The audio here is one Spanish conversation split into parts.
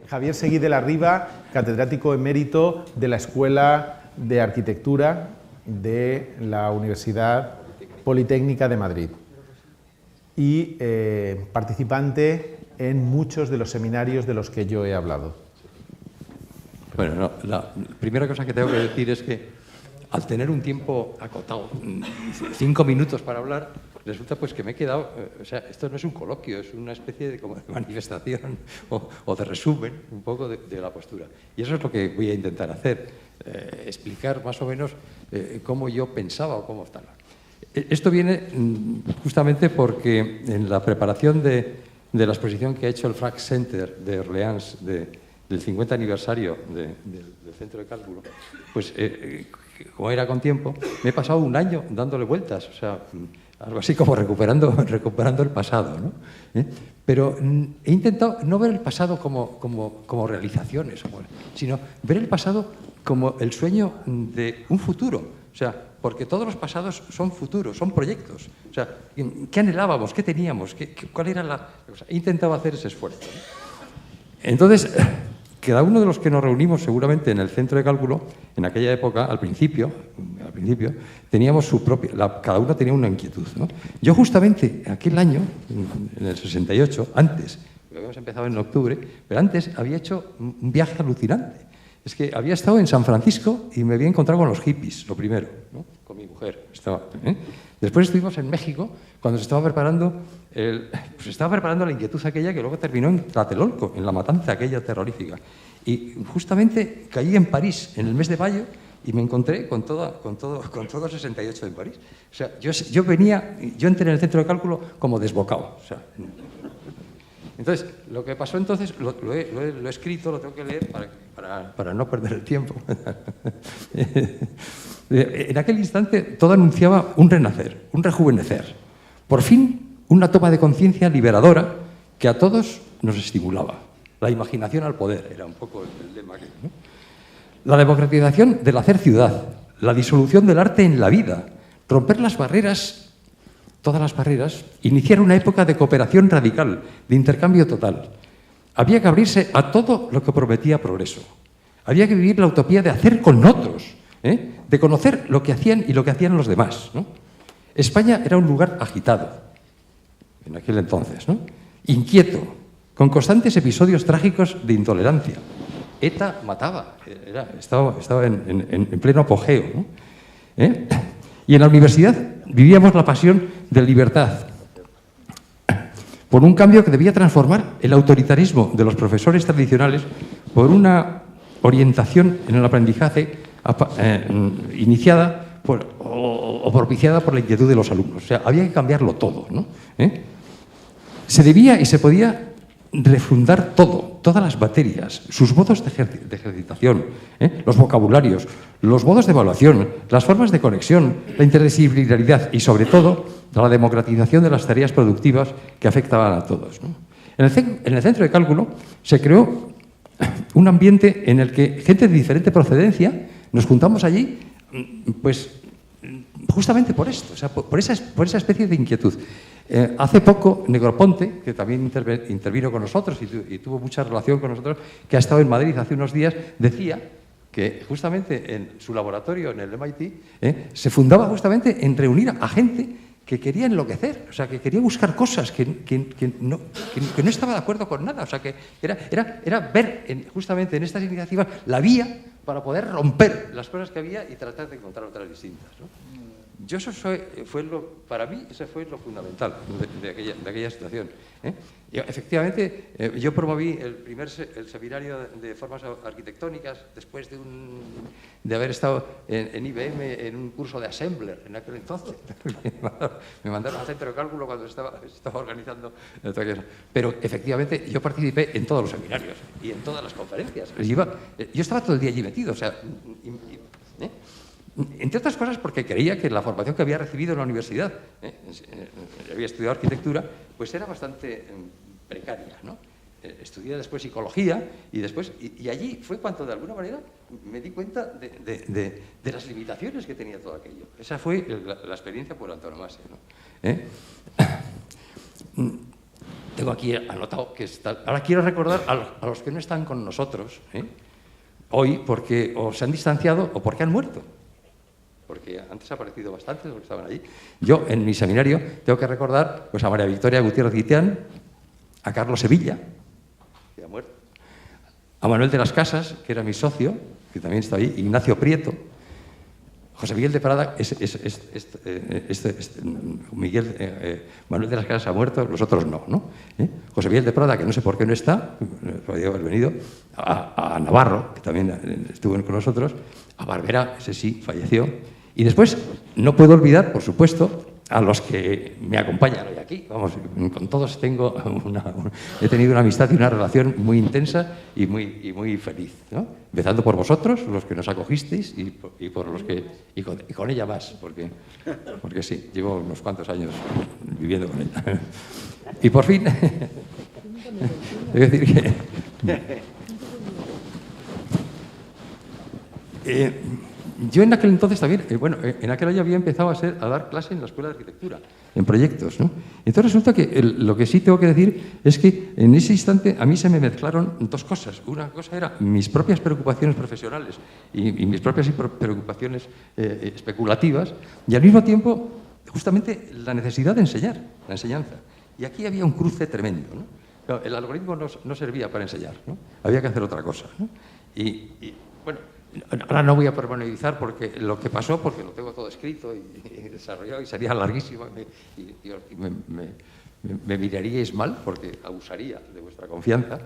Javier Seguí de la Riva, catedrático emérito de la Escuela de Arquitectura de la Universidad Politécnica de Madrid y participante en muchos de los seminarios de los que yo he hablado. Bueno, no, la primera cosa que tengo que decir es que al tener un tiempo acotado, 5 minutos para hablar, resulta pues que me he quedado, o sea, esto no es un coloquio, es una especie de, como de manifestación o de resumen un poco de la postura. Y eso es lo que voy a intentar hacer, explicar más o menos cómo yo pensaba o cómo estaba. Esto viene justamente porque en la preparación de la exposición que ha hecho el Frank Center de Orleans del 50 aniversario del Centro de Cálculo, pues como era con tiempo, me he pasado un año dándole vueltas, o sea, algo así como recuperando el pasado, ¿no? Pero he intentado no ver el pasado como realizaciones, sino ver el pasado como el sueño de un futuro, o sea, porque todos los pasados son futuros, son proyectos. O sea, ¿qué anhelábamos? ¿Qué teníamos? ¿Cuál era la cosa? He intentado hacer ese esfuerzo, ¿no? Entonces, cada uno de los que nos reunimos seguramente en el Centro de Cálculo, en aquella época, al principio teníamos su propia, cada uno tenía una inquietud, ¿no? Yo justamente aquel año, en el 68, antes, habíamos empezado en octubre, pero antes había hecho un viaje alucinante. Es que había estado en San Francisco y me había encontrado con los hippies, lo primero, ¿no? Con mi mujer. Después estuvimos en México cuando se estaba preparando la inquietud aquella que luego terminó en Tlatelolco, en la matanza aquella terrorífica. Y justamente caí en París en el mes de mayo y me encontré con todo el 68 en París. O sea, yo entré en el Centro de Cálculo como desbocado. O sea, entonces, lo que pasó entonces, lo he escrito, lo tengo que leer para no perder el tiempo. En aquel instante todo anunciaba un renacer, un rejuvenecer. Por fin, una toma de conciencia liberadora que a todos nos estimulaba. La imaginación al poder, era un poco el lema que, ¿no? La democratización del hacer ciudad, la disolución del arte en la vida, romper las barreras, todas las barreras, iniciar una época de cooperación radical, de intercambio total. Había que abrirse a todo lo que prometía progreso. Había que vivir la utopía de hacer con otros, de conocer lo que hacían y lo que hacían los demás, ¿no? España era un lugar agitado, en aquel entonces, ¿no? Inquieto, con constantes episodios trágicos de intolerancia. ETA mataba, estaba en pleno apogeo, ¿no? Y en la universidad vivíamos la pasión de libertad, por un cambio que debía transformar el autoritarismo de los profesores tradicionales por una orientación en el aprendizaje iniciada o propiciada por la inquietud de los alumnos. O sea, había que cambiarlo todo, ¿no? Se debía y se podía refundar todo, todas las materias, sus modos de ejercitación, los vocabularios, los modos de evaluación, las formas de conexión, la interdisciplinaridad y, sobre todo, la democratización de las tareas productivas que afectaban a todos, ¿no? En el Centro de Cálculo se creó un ambiente en el que gente de diferente procedencia nos juntamos allí, pues justamente por esto, o sea, por esa especie de inquietud. Hace poco, Negroponte, que también intervino con nosotros y tuvo mucha relación con nosotros, que ha estado en Madrid hace unos días, decía que justamente en su laboratorio, en el MIT, se fundaba justamente en reunir a gente que quería enloquecer, o sea, que quería buscar cosas, que no estaba de acuerdo con nada, o sea, que era ver justamente en estas iniciativas la vía para poder romper las cosas que había y tratar de encontrar otras distintas, ¿no? Yo para mí eso fue lo fundamental de aquella situación, Y efectivamente, yo promoví el seminario de formas arquitectónicas después de haber estado en IBM en un curso de Assembler en aquel entonces. Me mandaron al Centro de Cálculo cuando estaba organizando. Pero efectivamente yo participé en todos los seminarios y en todas las conferencias. Yo estaba todo el día allí metido, o sea, entre otras cosas porque creía que la formación que había recibido en la universidad, había estudiado arquitectura, pues era bastante precaria, ¿no? Estudié después psicología y allí fue cuando de alguna manera me di cuenta de las limitaciones que tenía todo aquello. Esa fue la experiencia por antonomasia, ¿no? tengo aquí anotado que está... Ahora quiero recordar a los que no están con nosotros hoy porque o se han distanciado o porque han muerto. Porque antes ha aparecido bastante los que estaban allí. Yo, en mi seminario, tengo que recordar pues, a María Victoria Gutiérrez Guitián, a Carlos Sevilla, que ha muerto, a Manuel de las Casas, que era mi socio, que también está ahí, Ignacio Prieto, José Miguel de Prada, Manuel de las Casas ha muerto, los otros no. José Miguel de Prada, que no sé por qué no está, podría haber venido, a Navarro, que también estuvo con nosotros, a Barbera, ese sí, falleció. Y después, no puedo olvidar, por supuesto, a los que me acompañan hoy aquí. Vamos, con todos he tenido una amistad y una relación muy intensa y muy feliz, ¿no? Empezando por vosotros, los que nos acogisteis, y por los que y con ella más, porque sí, llevo unos cuantos años viviendo con ella. Y por fin, es decir que yo en aquel entonces también, en aquel año había empezado a dar clase en la Escuela de Arquitectura, en proyectos, ¿no? Entonces resulta que lo que sí tengo que decir es que en ese instante a mí se me mezclaron dos cosas. Una cosa era mis propias preocupaciones profesionales y mis propias preocupaciones especulativas, y al mismo tiempo justamente la necesidad de enseñar, la enseñanza. Y aquí había un cruce tremendo, ¿no? Claro, el algoritmo no servía para enseñar, ¿no? Había que hacer otra cosa, ¿no? Y bueno, ahora no voy a pormenorizar porque lo que pasó, porque lo tengo todo escrito y desarrollado y sería larguísimo y me miraríais mal porque abusaría de vuestra confianza.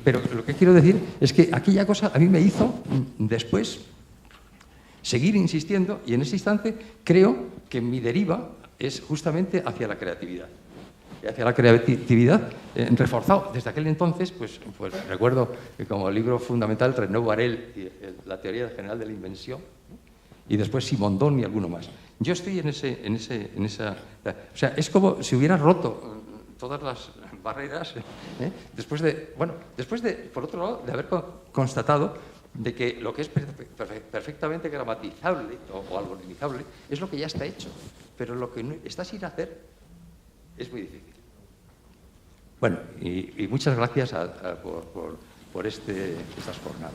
Pero lo que quiero decir es que aquella cosa a mí me hizo después seguir insistiendo y en ese instante creo que mi deriva es justamente hacia la creatividad. Hacia la creatividad, reforzado. Desde aquel entonces, pues recuerdo que como libro fundamental Renaud Varel y la teoría general de la invención, ¿no? Y después Simondon y alguno más. Yo estoy en esa... O sea, es como si hubiera roto todas las barreras, después de, por otro lado, de haber constatado de que lo que es perfectamente gramatizable o algoritmizable es lo que ya está hecho, pero lo que no, está sin hacer es muy difícil. Bueno, y muchas gracias por estas jornadas.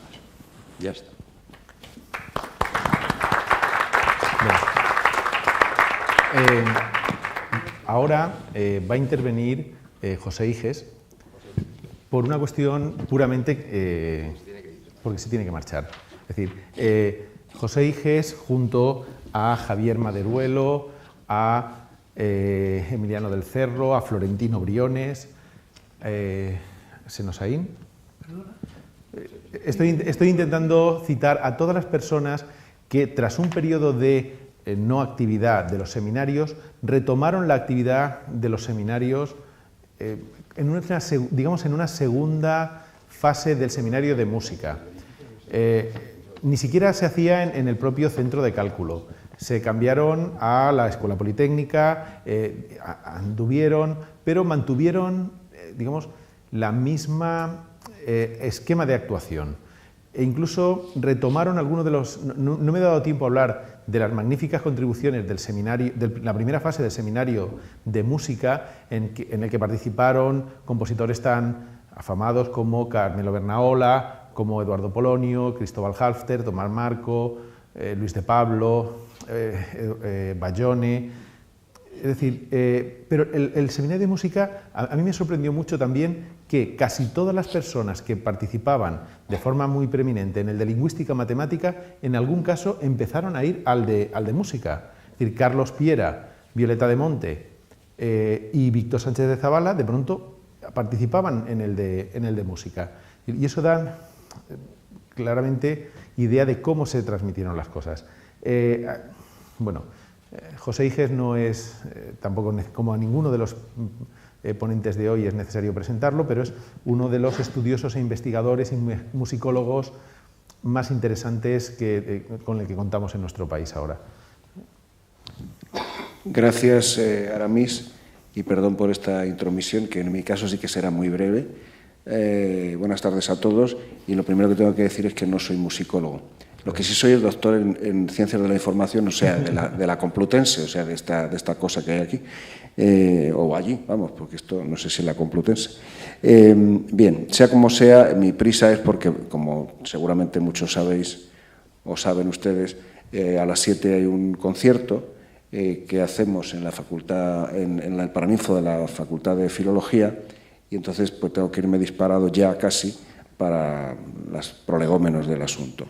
Ya está. Ahora va a intervenir José Iges por una cuestión puramente porque se tiene que marchar. Es decir, José Iges junto a Javier Maderuelo, a Emiliano del Cerro, a Florentino Briones, Senosaín. Estoy intentando citar a todas las personas que tras un periodo de no actividad de los seminarios retomaron la actividad de los seminarios en una segunda fase del seminario de música. Ni siquiera se hacía en el propio centro de cálculo. Se cambiaron a la Escuela Politécnica, anduvieron, pero mantuvieron, la misma esquema de actuación. E incluso retomaron algunos de los... No me he dado tiempo a hablar de las magníficas contribuciones del seminario, de la primera fase del seminario de música, en el que participaron compositores tan afamados como Carmelo Bernaola, como Eduardo Polonio, Cristóbal Halfter, Tomás Marco, Luis de Pablo, Bayone. Es decir, pero el seminario de música a mí me sorprendió mucho también que casi todas las personas que participaban de forma muy preeminente en el de lingüística matemática, en algún caso empezaron a ir al de música. Es decir, Carlos Piera, Violeta de Monte y Víctor Sánchez de Zabala de pronto participaban en el de música. Y eso da claramente idea de cómo se transmitieron las cosas. José Iges no es, tampoco como a ninguno de los ponentes de hoy es necesario presentarlo, pero es uno de los estudiosos e investigadores y musicólogos más interesantes con el que contamos en nuestro país ahora. Gracias, Aramis, y perdón por esta intromisión, que en mi caso sí que será muy breve. Buenas tardes a todos, y lo primero que tengo que decir es que no soy musicólogo. Lo que sí soy es doctor en Ciencias de la Información, o sea, de la Complutense, o sea, de esta cosa que hay aquí, o allí, vamos, porque esto no sé si es la Complutense. Bien, sea como sea, mi prisa es porque, como seguramente muchos sabéis, o saben ustedes, a las 7 hay un concierto que hacemos en la facultad, en el Paraninfo de la Facultad de Filología, y entonces pues tengo que irme disparado ya casi para los prolegómenos del asunto.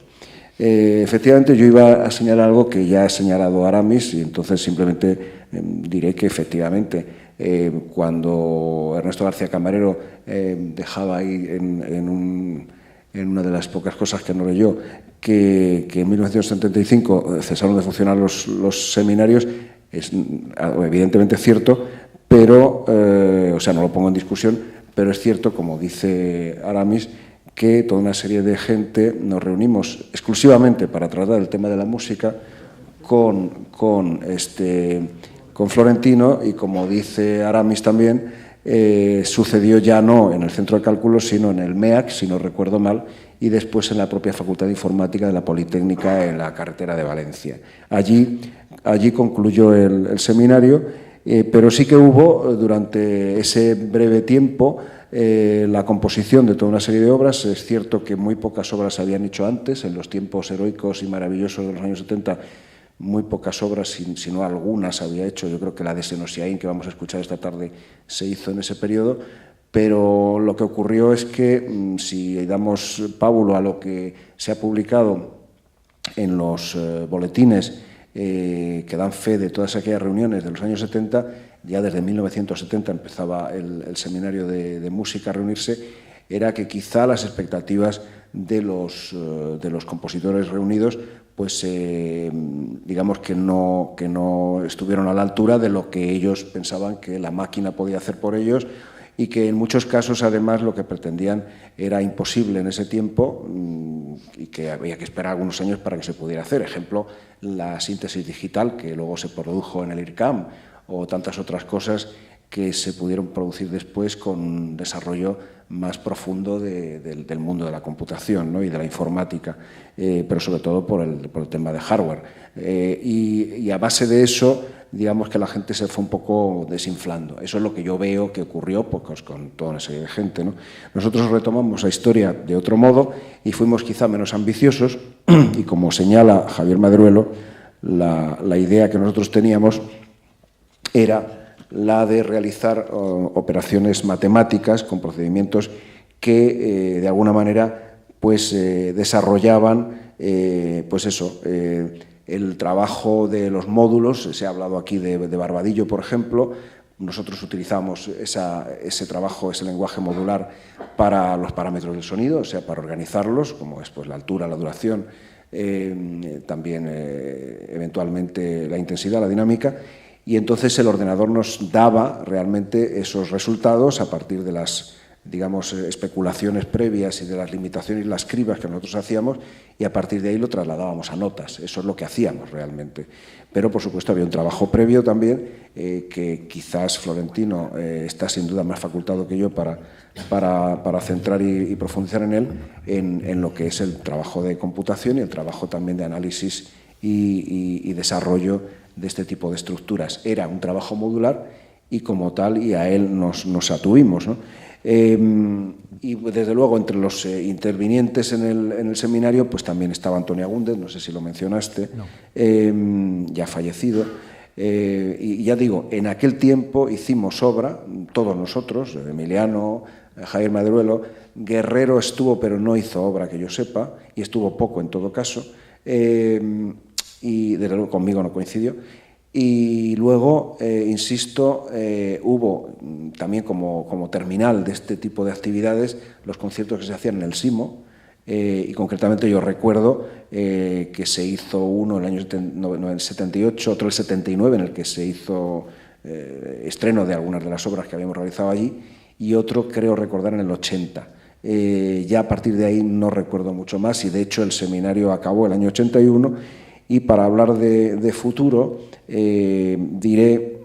Efectivamente, yo iba a señalar algo que ya ha señalado Aramis, y entonces simplemente diré que efectivamente cuando Ernesto García Camarero dejaba ahí en una de las pocas cosas que no leyó, que en 1975 cesaron de funcionar los seminarios, es evidentemente cierto, pero, o sea, no lo pongo en discusión, pero es cierto, como dice Aramis, que toda una serie de gente nos reunimos exclusivamente para tratar el tema de la música con Florentino, y como dice Aramis también, sucedió ya no en el Centro de Cálculo, sino en el MEAC, si no recuerdo mal, y después en la propia Facultad de Informática de la Politécnica en la carretera de Valencia. Allí concluyó el seminario, pero sí que hubo durante ese breve tiempo la composición de toda una serie de obras. Es cierto que muy pocas obras se habían hecho antes, en los tiempos heroicos y maravillosos de los años 70, muy pocas obras, si no algunas, había hecho. Yo creo que la de Senosiaín, que vamos a escuchar esta tarde, se hizo en ese periodo, pero lo que ocurrió es que, si damos pábulo a lo que se ha publicado en los boletines que dan fe de todas aquellas reuniones de los años 70, ya desde 1970 empezaba el seminario de música a reunirse, era que quizá las expectativas de los compositores reunidos, pues digamos que no estuvieron a la altura de lo que ellos pensaban que la máquina podía hacer por ellos, y que en muchos casos, además, lo que pretendían era imposible en ese tiempo y que había que esperar algunos años para que se pudiera hacer. Ejemplo, la síntesis digital, que luego se produjo en el IRCAM, o tantas otras cosas que se pudieron producir después con un desarrollo más profundo del mundo de la computación, ¿no? Y de la informática, pero sobre todo por el tema de hardware. Y a base de eso, digamos que la gente se fue un poco desinflando. Eso es lo que yo veo que ocurrió pues, con toda una serie de gente, ¿no? Nosotros retomamos la historia de otro modo y fuimos quizá menos ambiciosos, y como señala Javier Madruelo, la idea que nosotros teníamos era la de realizar operaciones matemáticas con procedimientos que de alguna manera pues desarrollaban pues eso, el trabajo de los módulos. Se ha hablado aquí de Barbadillo, por ejemplo. Nosotros utilizamos ese trabajo, ese lenguaje modular para los parámetros del sonido, o sea, para organizarlos, como es pues, la altura, la duración, también eventualmente la intensidad, la dinámica. Y entonces el ordenador nos daba realmente esos resultados a partir de las, digamos, especulaciones previas y de las limitaciones y las cribas que nosotros hacíamos, y a partir de ahí lo trasladábamos a notas. Eso es lo que hacíamos realmente. Pero, por supuesto, había un trabajo previo también, que quizás Florentino está sin duda más facultado que yo para centrar y profundizar en él, en lo que es el trabajo de computación y el trabajo también de análisis y desarrollo de este tipo de estructuras. Era un trabajo modular y como tal, y a él nos atuvimos, ¿no? Y desde luego entre los intervinientes en el seminario pues también estaba Antonio Agúndez, no sé si lo mencionaste, no. Ya fallecido, y ya digo, en aquel tiempo hicimos obra, todos nosotros, Emiliano, Javier Madruelo. Guerrero estuvo pero no hizo obra que yo sepa, y estuvo poco en todo caso, y desde luego conmigo no coincidió. Y luego, insisto, hubo también como terminal de este tipo de actividades los conciertos que se hacían en el SIMO, y concretamente yo recuerdo que se hizo uno en el año 78, otro el 79, en el que se hizo estreno de algunas de las obras que habíamos realizado allí, y otro creo recordar en el 80. Ya a partir de ahí no recuerdo mucho más, y de hecho el seminario acabó el año 81. Y para hablar de futuro, diré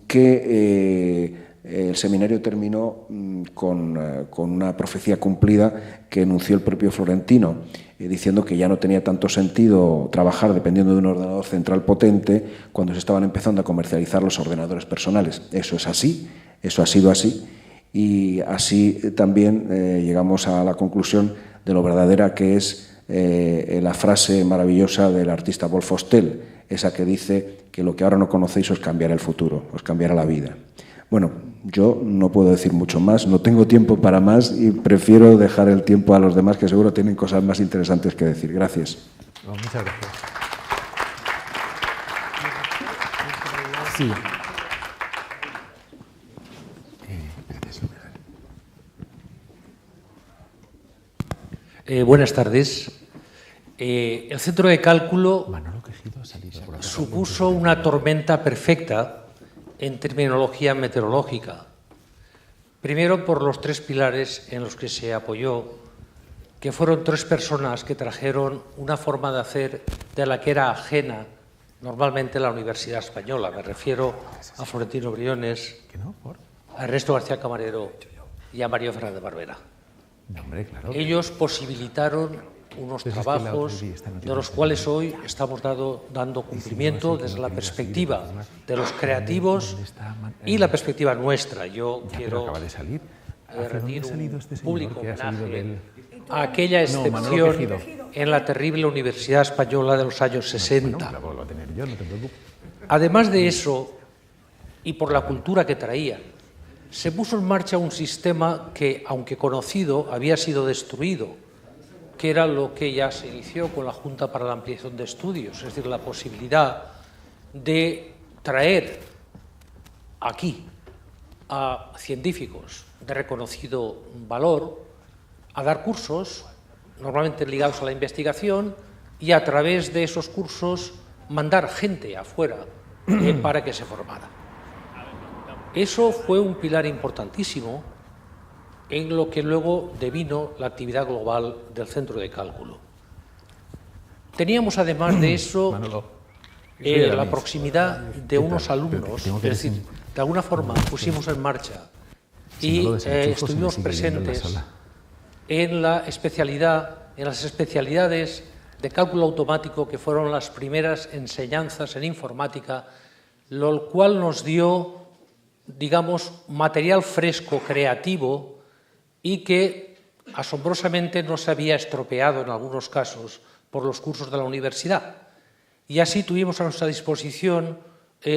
que el seminario terminó con una profecía cumplida que enunció el propio Florentino, diciendo que ya no tenía tanto sentido trabajar dependiendo de un ordenador central potente cuando se estaban empezando a comercializar los ordenadores personales. Eso es así, eso ha sido así, y así también llegamos a la conclusión de lo verdadera que es la frase maravillosa del artista Wolf Hostel, esa que dice que lo que ahora no conocéis os cambiará el futuro, os cambiará la vida. Bueno, yo no puedo decir mucho más, no tengo tiempo para más y prefiero dejar el tiempo a los demás que seguro tienen cosas más interesantes que decir. Gracias. Muchas gracias. Sí. Buenas tardes. El centro de cálculo supuso una tormenta perfecta en terminología meteorológica. Primero, por los tres pilares en los que se apoyó, que fueron tres personas que trajeron una forma de hacer de la que era ajena normalmente la Universidad Española. Me refiero a Florentino Briones, a Ernesto García Camarero y a Mario Fernández Barbera. Ellos posibilitaron unos trabajos de los cuales hoy estamos dando cumplimiento desde la perspectiva de los creativos y la perspectiva nuestra. Yo quiero rendir un público homenaje a aquella excepción en la terrible Universidad Española de los años 60. Además de eso, y por la cultura que traían, se puso en marcha un sistema que, aunque conocido, había sido destruido, que era lo que ya se inició con la Junta para la Ampliación de Estudios, es decir, la posibilidad de traer aquí a científicos de reconocido valor a dar cursos, normalmente ligados a la investigación, y a través de esos cursos mandar gente afuera para que se formara. Eso fue un pilar importantísimo en lo que luego devino la actividad global del centro de cálculo. Teníamos además de eso la proximidad de unos alumnos, es decir, de alguna forma pusimos en marcha y estuvimos presentes en las especialidades de cálculo automático que fueron las primeras enseñanzas en informática, lo cual nos dio, digamos, material fresco, creativo, y que asombrosamente no se había estropeado en algunos casos por los cursos de la universidad. Y así tuvimos a nuestra disposición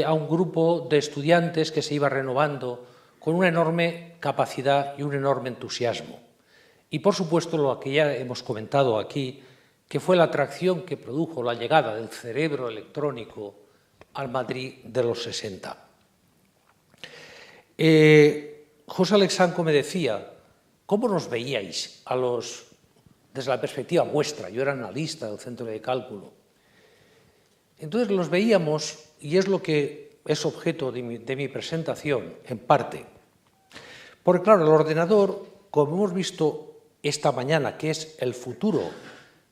a un grupo de estudiantes que se iba renovando con una enorme capacidad y un enorme entusiasmo. Y por supuesto lo que ya hemos comentado aquí, que fue la atracción que produjo la llegada del cerebro electrónico al Madrid de los 60. José Alexanco me decía: ¿cómo nos veíais desde la perspectiva vuestra? Yo era analista del centro de cálculo. Entonces los veíamos, y es lo que es objeto de mi presentación, en parte. Porque claro, el ordenador, como hemos visto esta mañana, que es el futuro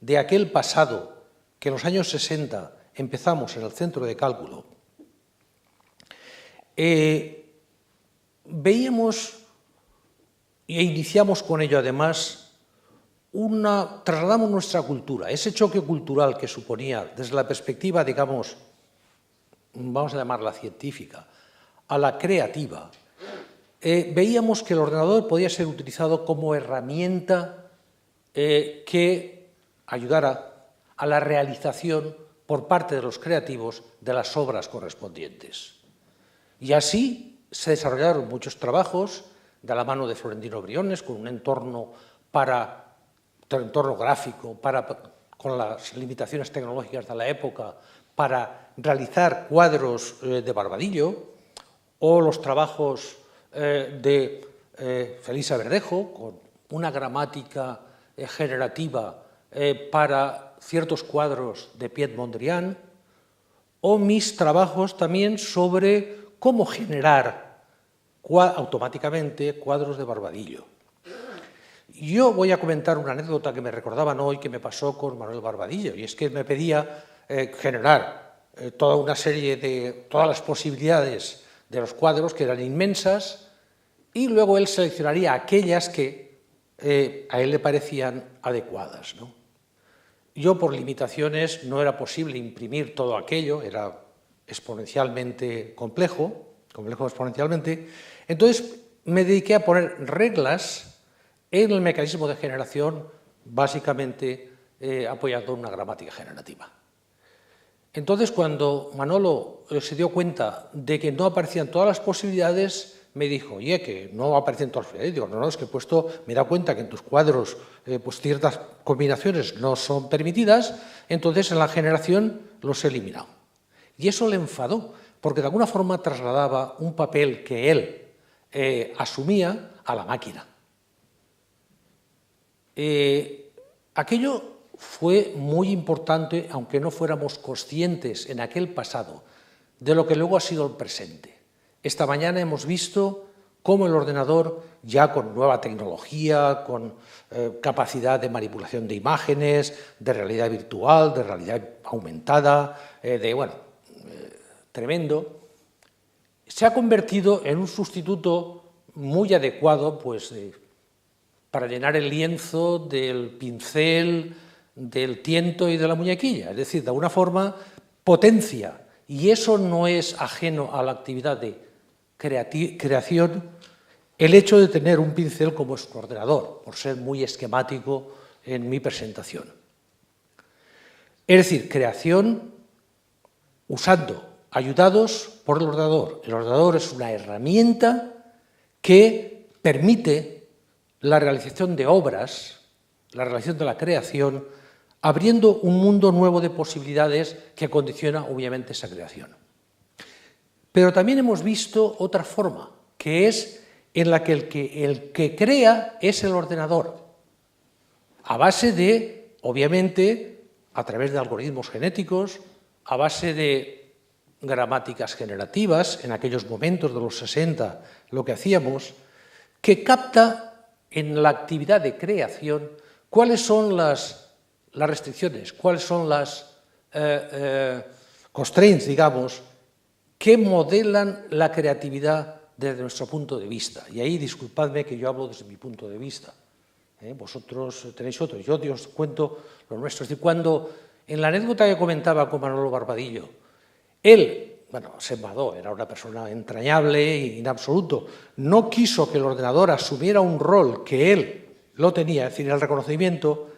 de aquel pasado que en los años 60 empezamos en el centro de cálculo, veíamos e iniciamos con ello además trasladamos nuestra cultura, ese choque cultural que suponía desde la perspectiva, digamos, vamos a llamarla científica, a la creativa. Veíamos que el ordenador podía ser utilizado como herramienta que ayudara a la realización por parte de los creativos de las obras correspondientes. Y así se desarrollaron muchos trabajos de la mano de Florentino Briones, con un entorno gráfico, con las limitaciones tecnológicas de la época, para realizar cuadros de Barbadillo, o los trabajos de Felisa Verdejo, con una gramática generativa para ciertos cuadros de Piet Mondrian, o mis trabajos también sobre cómo generar automáticamente cuadros de Barbadillo. Yo voy a comentar una anécdota que me recordaban hoy que me pasó con Manuel Barbadillo, y es que me pedía generar todas las posibilidades de los cuadros, que eran inmensas, y luego él seleccionaría aquellas que a él le parecían adecuadas, ¿no? Yo, por limitaciones, no era posible imprimir todo aquello, era exponencialmente complejo exponencialmente, entonces me dediqué a poner reglas en el mecanismo de generación, básicamente apoyando una gramática generativa. Entonces, cuando Manolo se dio cuenta de que no aparecían todas las posibilidades, me dijo, oye, que no aparecen todas las posibilidades. Digo, no, es que he puesto, me he dado cuenta que en tus cuadros pues ciertas combinaciones no son permitidas, entonces en la generación los he eliminado. Y eso le enfadó, porque de alguna forma trasladaba un papel que él asumía a la máquina. Aquello fue muy importante, aunque no fuéramos conscientes en aquel pasado, de lo que luego ha sido el presente. Esta mañana hemos visto cómo el ordenador, ya con nueva tecnología, con capacidad de manipulación de imágenes, de realidad virtual, de realidad aumentada, tremendo, se ha convertido en un sustituto muy adecuado pues, para llenar el lienzo del pincel, del tiento y de la muñequilla. Es decir, de alguna forma potencia, y eso no es ajeno a la actividad de creación, el hecho de tener un pincel como es un ordenador, por ser muy esquemático en mi presentación. Es decir, creación ayudados por el ordenador. El ordenador es una herramienta que permite la realización de obras, la realización de la creación, abriendo un mundo nuevo de posibilidades que condiciona obviamente esa creación. Pero también hemos visto otra forma, que es en la que el que crea es el ordenador, a base de, obviamente, a través de algoritmos genéticos, a base de gramáticas generativas, en aquellos momentos de los 60, lo que hacíamos, que capta en la actividad de creación cuáles son las restricciones, cuáles son las constraints, digamos, que modelan la creatividad desde nuestro punto de vista. Y ahí, disculpadme que yo hablo desde mi punto de vista. Vosotros tenéis otro. Yo os cuento lo nuestro. Es decir, cuando en la anécdota que comentaba con Manolo Barbadillo, él, se enfadó, era una persona entrañable y en absoluto, no quiso que el ordenador asumiera un rol que él lo tenía, es decir, el reconocimiento,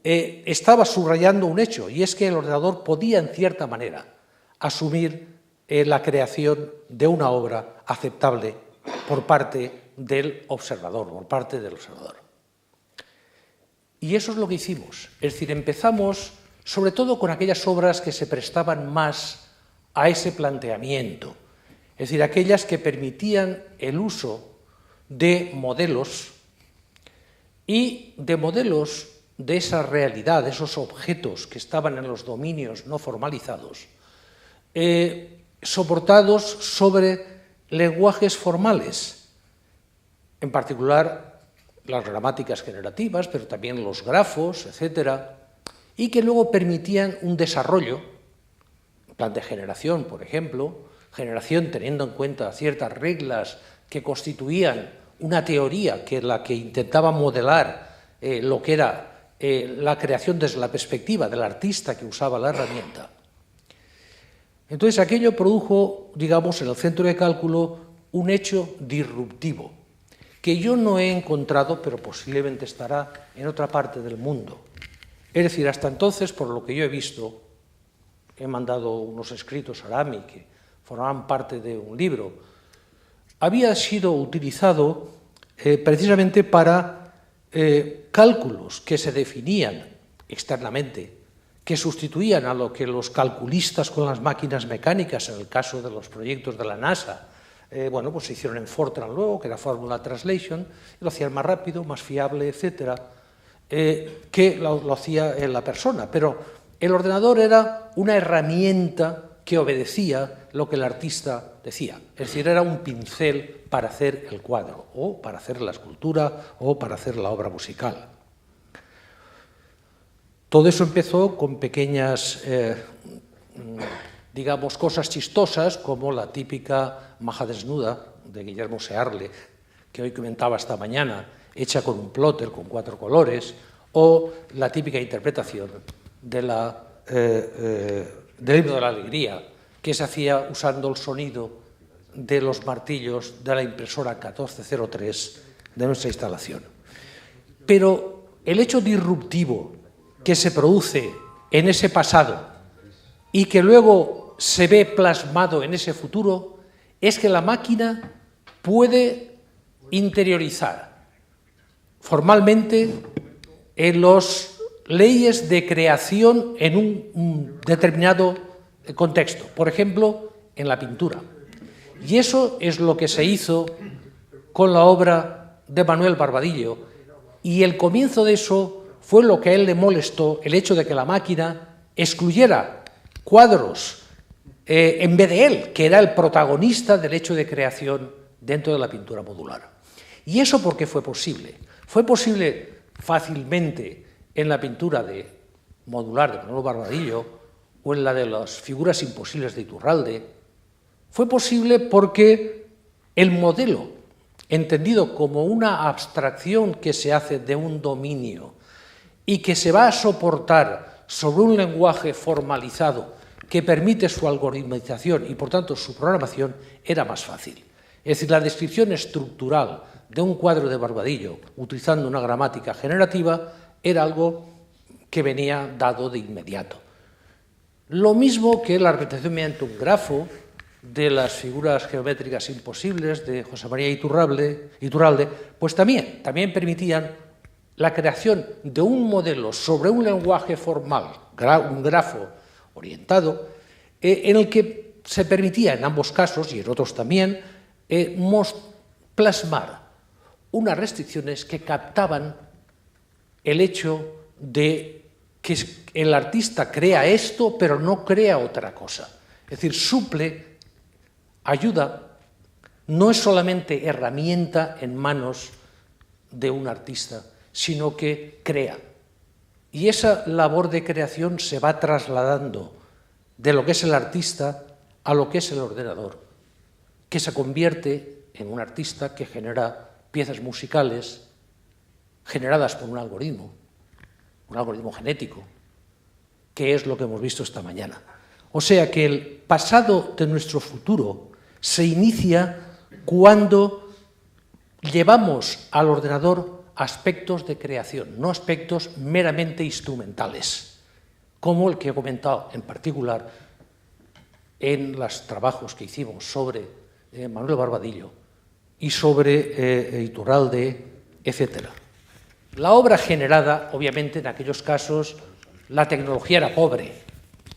estaba subrayando un hecho, y es que el ordenador podía, en cierta manera, asumir la creación de una obra aceptable por parte del observador, por parte del observador. Y eso es lo que hicimos. Es decir, empezamos sobre todo con aquellas obras que se prestaban más a ese planteamiento, es decir, aquellas que permitían el uso de modelos y de modelos de esa realidad, de esos objetos que estaban en los dominios no formalizados, soportados sobre lenguajes formales, en particular las gramáticas generativas, pero también los grafos, etcétera, y que luego permitían un desarrollo, plan de generación, por ejemplo, generación teniendo en cuenta ciertas reglas que constituían una teoría que la que intentaba modelar lo que era la creación desde la perspectiva del artista que usaba la herramienta. Entonces aquello produjo, digamos, en el centro de cálculo un hecho disruptivo que yo no he encontrado, pero posiblemente estará en otra parte del mundo. Es decir, hasta entonces, por lo que yo he visto, he mandado unos escritos a Arami que formaban parte de un libro, había sido utilizado precisamente para cálculos que se definían externamente, que sustituían a lo que los calculistas con las máquinas mecánicas, en el caso de los proyectos de la NASA, pues se hicieron en Fortran luego, que era Formula Translation, y lo hacían más rápido, más fiable, etcétera, que lo hacía la persona. Pero el ordenador era una herramienta que obedecía lo que el artista decía. Es decir, era un pincel para hacer el cuadro, o para hacer la escultura, o para hacer la obra musical. Todo eso empezó con pequeñas, digamos, cosas chistosas, como la típica maja desnuda de Guillermo Searle, que hoy comentaba esta mañana, hecha con un plotter, con 4 colores, o la típica interpretación del himno de la alegría, que se hacía usando el sonido de los martillos de la impresora 1403 de nuestra instalación. Pero el hecho disruptivo que se produce en ese pasado y que luego se ve plasmado en ese futuro es que la máquina puede interiorizar formalmente en las leyes de creación en un determinado contexto, por ejemplo, en la pintura. Y eso es lo que se hizo con la obra de Manuel Barbadillo, y el comienzo de eso fue lo que a él le molestó, el hecho de que la máquina excluyera cuadros en vez de él, que era el protagonista del hecho de creación dentro de la pintura modular. ¿Y eso por qué fue posible? Fue posible fácilmente en la pintura modular de Manuel Barbadillo o en la de las figuras imposibles de Iturralde. Fue posible porque el modelo, entendido como una abstracción que se hace de un dominio y que se va a soportar sobre un lenguaje formalizado que permite su algoritmización y, por tanto, su programación, era más fácil. Es decir, la descripción estructural de un cuadro de Barbadillo, utilizando una gramática generativa, era algo que venía dado de inmediato. Lo mismo que la representación mediante un grafo de las figuras geométricas imposibles de José María Iturralde, pues también permitían la creación de un modelo sobre un lenguaje formal, un grafo orientado, en el que se permitía en ambos casos, y en otros también, plasmar unas restricciones que captaban el hecho de que el artista crea esto, pero no crea otra cosa. Es decir, suple, ayuda, no es solamente herramienta en manos de un artista, sino que crea. Y esa labor de creación se va trasladando de lo que es el artista a lo que es el ordenador, que se convierte en un artista que genera piezas musicales generadas por un algoritmo genético, que es lo que hemos visto esta mañana. O sea que el pasado de nuestro futuro se inicia cuando llevamos al ordenador aspectos de creación, no aspectos meramente instrumentales, como el que he comentado en particular en los trabajos que hicimos sobre Manuel Barbadillo y sobre Iturralde, etc. La obra generada, obviamente, en aquellos casos, la tecnología era pobre.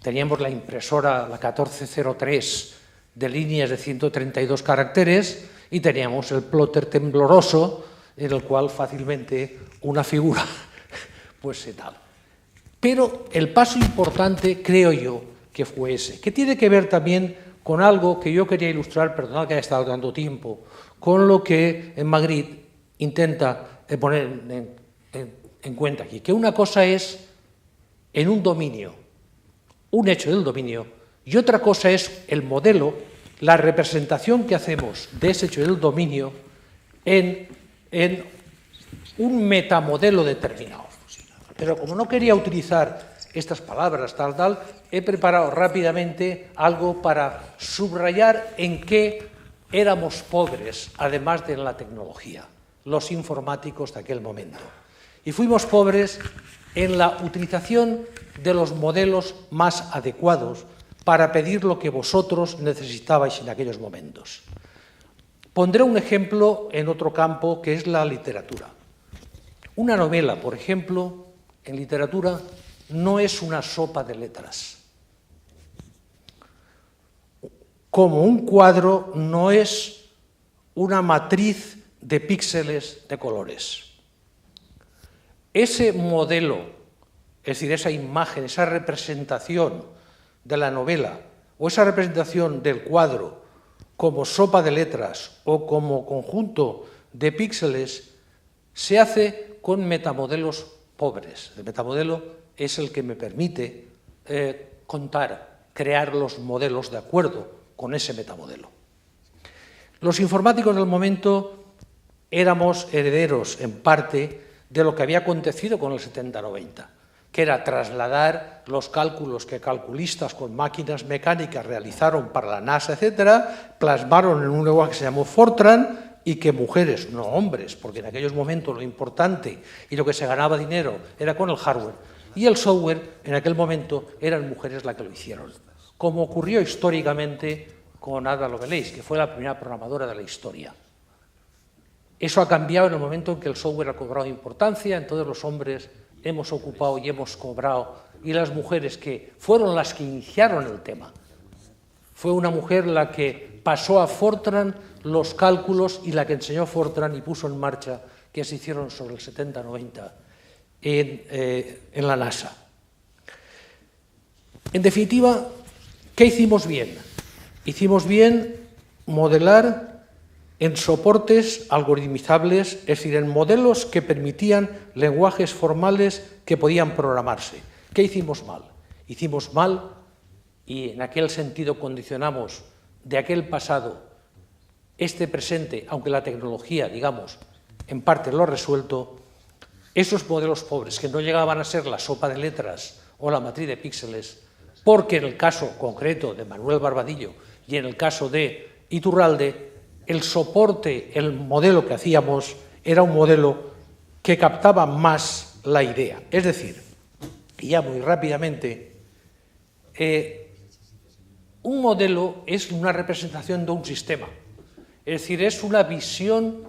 Teníamos la impresora, la 1403, de líneas de 132 caracteres, y teníamos el plotter tembloroso, en el cual fácilmente una figura, pues se tal. Pero el paso importante, creo yo, que fue ese, que tiene que ver también con algo que yo quería ilustrar, perdonad que haya estado dando tiempo, con lo que en Magritte intenta poner en cuenta aquí, que una cosa es en un dominio, un hecho del dominio, y otra cosa es el modelo, la representación que hacemos de ese hecho del dominio en un metamodelo determinado. Pero como no quería utilizar estas palabras, he preparado rápidamente algo para subrayar en qué éramos pobres, además de en la tecnología, los informáticos de aquel momento. Y fuimos pobres en la utilización de los modelos más adecuados para pedir lo que vosotros necesitabais en aquellos momentos. Pondré un ejemplo en otro campo, que es la literatura. Una novela, por ejemplo, en literatura, no es una sopa de letras. Como un cuadro no es una matriz de píxeles de colores. Ese modelo, es decir, esa imagen, esa representación de la novela o esa representación del cuadro como sopa de letras o como conjunto de píxeles, se hace con metamodelos pobres. El metamodelo es el que me permite crear los modelos de acuerdo con ese metamodelo. Los informáticos del momento éramos herederos, en parte, de lo que había acontecido con el 70-90, que era trasladar los cálculos que calculistas con máquinas mecánicas realizaron para la NASA, etcétera, plasmaron en un lenguaje que se llamó Fortran, y que mujeres, no hombres, porque en aquellos momentos lo importante y lo que se ganaba dinero era con el hardware, y el software en aquel momento eran mujeres las que lo hicieron, como ocurrió históricamente con Ada Lovelace, que fue la primera programadora de la historia. Eso ha cambiado en el momento en que el software ha cobrado importancia, entonces los hombres hemos ocupado y hemos cobrado, y las mujeres, que fueron las que iniciaron el tema. Fue una mujer la que pasó a Fortran los cálculos y la que enseñó Fortran y puso en marcha, que se hicieron sobre el 70-90 en la NASA. En definitiva, ¿qué hicimos bien? Hicimos bien modelar en soportes algoritmizables, es decir, en modelos que permitían lenguajes formales que podían programarse. ¿Qué hicimos mal? Hicimos mal, y en aquel sentido condicionamos de aquel pasado este presente, aunque la tecnología, digamos, en parte lo ha resuelto, esos modelos pobres que no llegaban a ser la sopa de letras o la matriz de píxeles, porque en el caso concreto de Manuel Barbadillo y en el caso de Iturralde, el soporte, el modelo que hacíamos era un modelo que captaba más la idea. Es decir, y ya muy rápidamente, un modelo es una representación de un sistema. Es decir, es una visión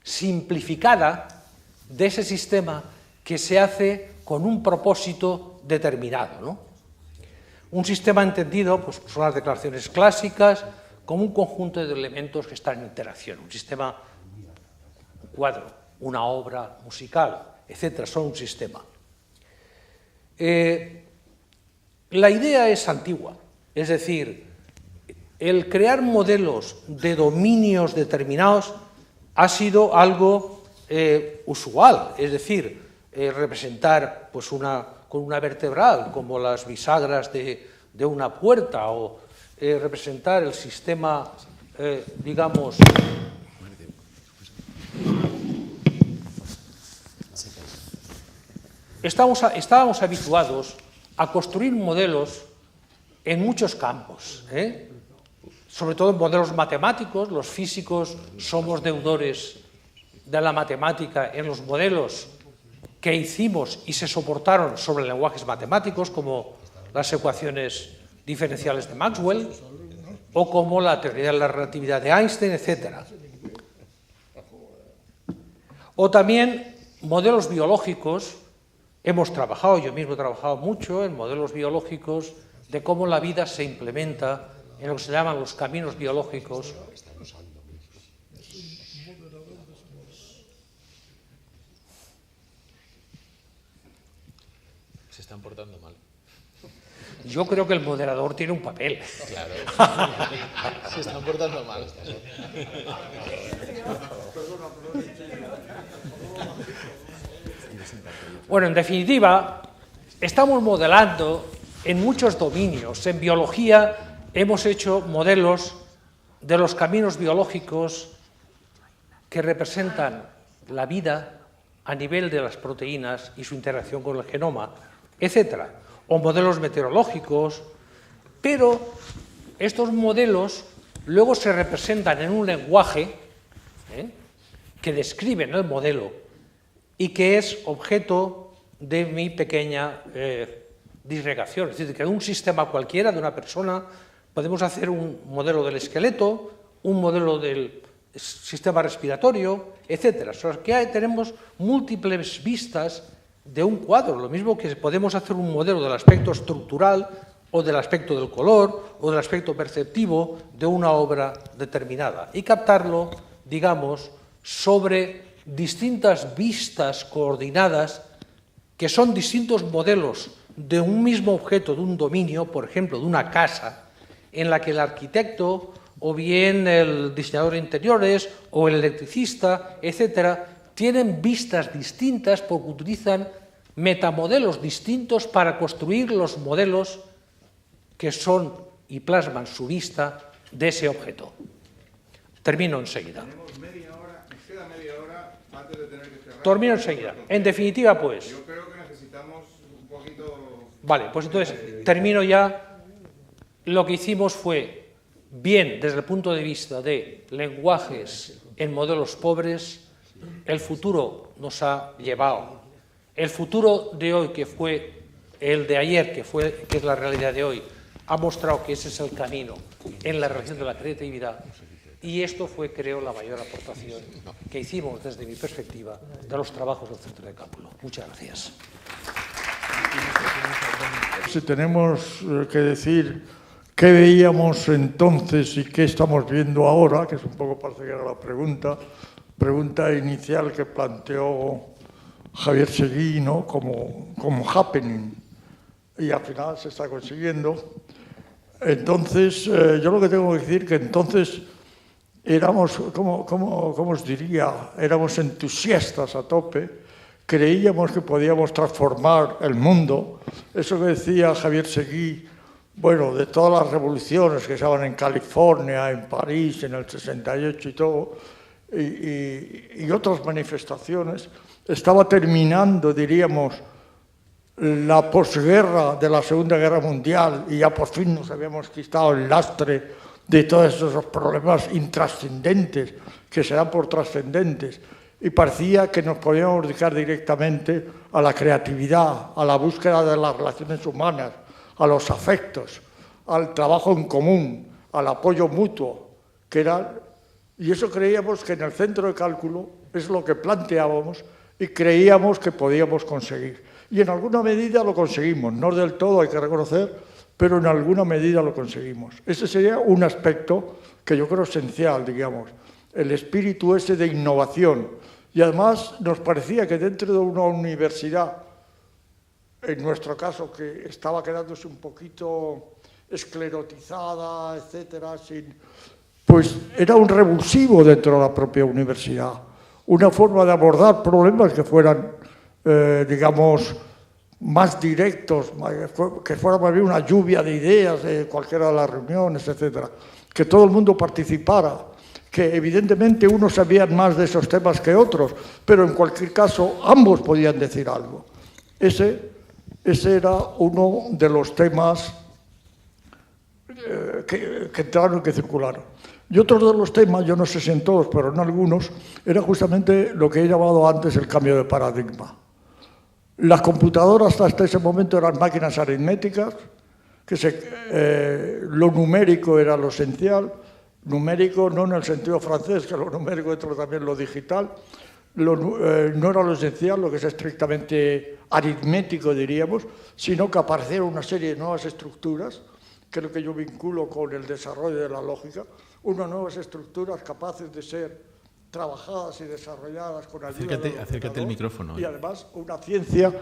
simplificada de ese sistema que se hace con un propósito determinado, ¿no? Un sistema entendido, pues, son las declaraciones clásicas, como un conjunto de elementos que están en interacción. Un sistema, un cuadro, una obra musical, etcétera, son un sistema. La idea es antigua, es decir, el crear modelos de dominios determinados ha sido algo usual, es decir, representar pues, con una vertebral, como las bisagras de una puerta, o representar el sistema, digamos, estábamos habituados a construir modelos en muchos campos, sobre todo en modelos matemáticos. Los físicos somos deudores de la matemática en los modelos que hicimos y se soportaron sobre lenguajes matemáticos, como las ecuaciones diferenciales de Maxwell o como la teoría de la relatividad de Einstein, etc. O también modelos biológicos. Hemos trabajado, yo mismo he trabajado mucho en modelos biológicos de cómo la vida se implementa en lo que se llaman los caminos biológicos. Se están portando mal. Yo creo que el moderador tiene un papel. Claro. Se están portando mal. Bueno, en definitiva, estamos modelando en muchos dominios. En biología hemos hecho modelos de los caminos biológicos que representan la vida a nivel de las proteínas y su interacción con el genoma, etc. O modelos meteorológicos, pero estos modelos luego se representan en un lenguaje que describen el modelo y que es objeto de mi pequeña disgregación. Es decir, que de un sistema cualquiera, de una persona, podemos hacer un modelo del esqueleto, un modelo del sistema respiratorio, etc. O sea, que tenemos múltiples vistas de un cuadro, lo mismo que podemos hacer un modelo del aspecto estructural o del aspecto del color o del aspecto perceptivo de una obra determinada y captarlo, digamos, sobre distintas vistas coordinadas que son distintos modelos de un mismo objeto, de un dominio, por ejemplo, de una casa, en la que el arquitecto o bien el diseñador de interiores o el electricista, etcétera, tienen vistas distintas porque utilizan metamodelos distintos para construir los modelos que son y plasman su vista de ese objeto. Termino enseguida. Tenemos media hora, nos queda media hora. Termino enseguida. En definitiva, pues... Yo creo que necesitamos un poquito... Vale, pues entonces termino ya. Lo que hicimos fue, bien desde el punto de vista de lenguajes en modelos pobres, el futuro nos ha llevado. El futuro de hoy, que fue el de ayer, que es la realidad de hoy, ha mostrado que ese es el camino en la relación de la creatividad. Y esto fue, creo, la mayor aportación que hicimos desde mi perspectiva de los trabajos del Centro de Cálculo. Muchas gracias. Si tenemos que decir qué veíamos entonces y qué estamos viendo ahora, que es un poco, parece que era la pregunta inicial que planteó Javier Seguí, ¿no? como happening, y al final se está consiguiendo. Entonces, yo lo que tengo que decir que entonces éramos, ¿cómo os diría? Éramos entusiastas a tope, creíamos que podíamos transformar el mundo. Eso que decía Javier Seguí, bueno, de todas las revoluciones que estaban en California, en París, en el 68 y todo, y otras manifestaciones, estaba terminando, diríamos, la posguerra de la Segunda Guerra Mundial y ya por fin nos habíamos quitado el lastre de todos esos problemas intrascendentes que se dan por trascendentes, y parecía que nos podíamos dedicar directamente a la creatividad, a la búsqueda de las relaciones humanas, a los afectos, al trabajo en común, al apoyo mutuo, y eso creíamos que en el Centro de Cálculo es lo que planteábamos y creíamos que podíamos conseguir. Y en alguna medida lo conseguimos, no del todo, hay que reconocer, pero en alguna medida lo conseguimos. Ese sería un aspecto que yo creo esencial, digamos, el espíritu ese de innovación. Y además nos parecía que dentro de una universidad, en nuestro caso, que estaba quedándose un poquito esclerotizada, etcétera, pues era un revulsivo dentro de la propia universidad, una forma de abordar problemas que fueran, digamos, más directos, que fuera más bien una lluvia de ideas de cualquiera de las reuniones, etcétera, que todo el mundo participara, que evidentemente unos sabían más de esos temas que otros, pero en cualquier caso ambos podían decir algo. Ese era uno de los temas que entraron y que circularon. Y otros de los temas, yo no sé si en todos, pero en algunos, era justamente lo que he llamado antes el cambio de paradigma. Las computadoras hasta ese momento eran máquinas aritméticas, lo numérico era lo esencial, numérico no en el sentido francés, que lo numérico entra también lo digital, no era lo esencial, lo que es estrictamente aritmético, diríamos, sino que aparecieron una serie de nuevas estructuras, que es lo que yo vinculo con el desarrollo de la lógica, unas nuevas estructuras capaces de ser trabajadas y desarrolladas con ayuda acércate el micrófono. Y además una ciencia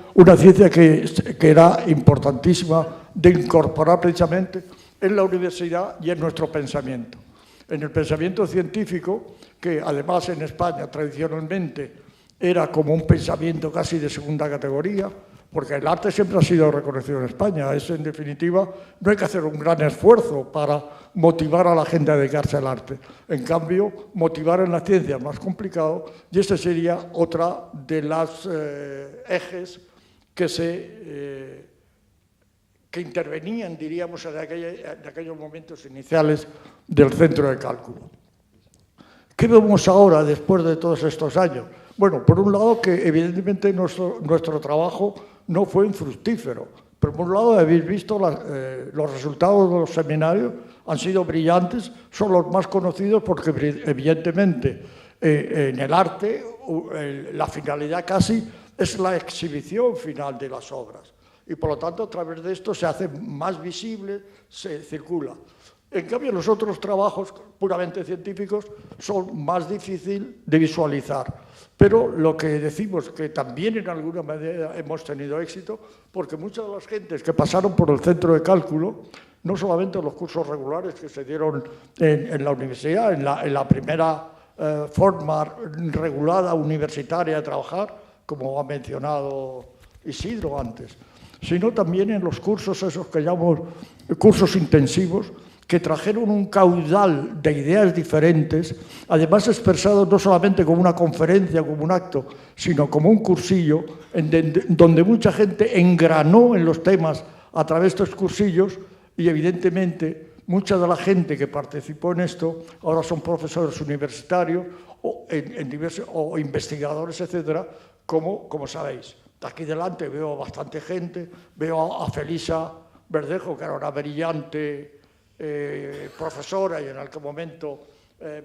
que era importantísima de incorporar precisamente en la universidad y en nuestro pensamiento. En el pensamiento científico, que además en España tradicionalmente era como un pensamiento casi de segunda categoría, porque el arte siempre ha sido reconocido en España. Es, en definitiva, no hay que hacer un gran esfuerzo para motivar a la gente a dedicarse al arte. En cambio, motivar en la ciencia es más complicado, y ese sería otra de las ejes que intervenían, diríamos, en aquellos momentos iniciales del Centro de Cálculo. ¿Qué vemos ahora, después de todos estos años? Bueno, por un lado, que evidentemente nuestro trabajo no fue infructífero. Por un lado, habéis visto los resultados de los seminarios, han sido brillantes, son los más conocidos porque evidentemente en el arte la finalidad casi es la exhibición final de las obras. Y por lo tanto, a través de esto se hace más visible, se circula. En cambio, los otros trabajos puramente científicos son más difíciles de visualizar. Pero lo que decimos que también en alguna medida hemos tenido éxito, porque muchas de las gentes que pasaron por el Centro de Cálculo, no solamente los cursos regulares que se dieron en la universidad, en la primera forma regulada universitaria de trabajar, como ha mencionado Isidro antes, sino también en los cursos esos que llamamos cursos intensivos, que trajeron un caudal de ideas diferentes, además expresados no solamente como una conferencia, como un acto, sino como un cursillo, donde mucha gente engranó en los temas a través de estos cursillos y evidentemente mucha de la gente que participó en esto ahora son profesores universitarios o investigadores, etcétera, como sabéis. De aquí delante veo bastante gente, veo a Felisa Verdejo, que era una brillante profesora y en aquel momento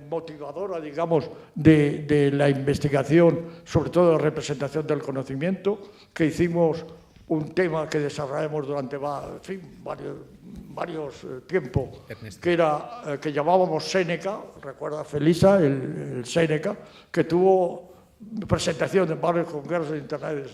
motivadora, digamos, de la investigación, sobre todo de la representación del conocimiento, que hicimos un tema que desarrollamos durante varios tiempos, que llamábamos Séneca, recuerda Felisa, el Séneca, que tuvo presentación en varios congresos internacionales.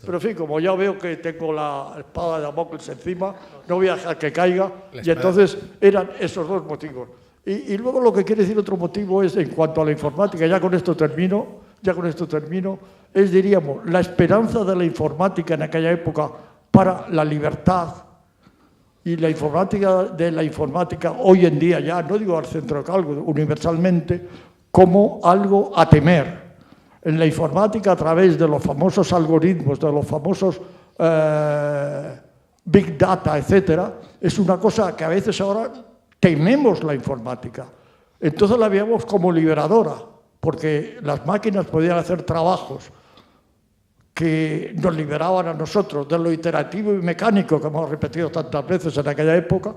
Pero en fin, como ya veo que tengo la espada de Damocles encima, no voy a dejar que caiga, y entonces eran esos dos motivos. Y luego lo que quiere decir otro motivo es, en cuanto a la informática, ya con esto termino, es, diríamos, la esperanza de la informática en aquella época para la libertad y la informática hoy en día ya, no digo al centro de cálculo, universalmente, como algo a temer. En la informática, a través de los famosos algoritmos, de los famosos Big Data, etcétera, es una cosa que a veces ahora tememos la informática. Entonces la veíamos como liberadora, porque las máquinas podían hacer trabajos que nos liberaban a nosotros de lo iterativo y mecánico que hemos repetido tantas veces en aquella época,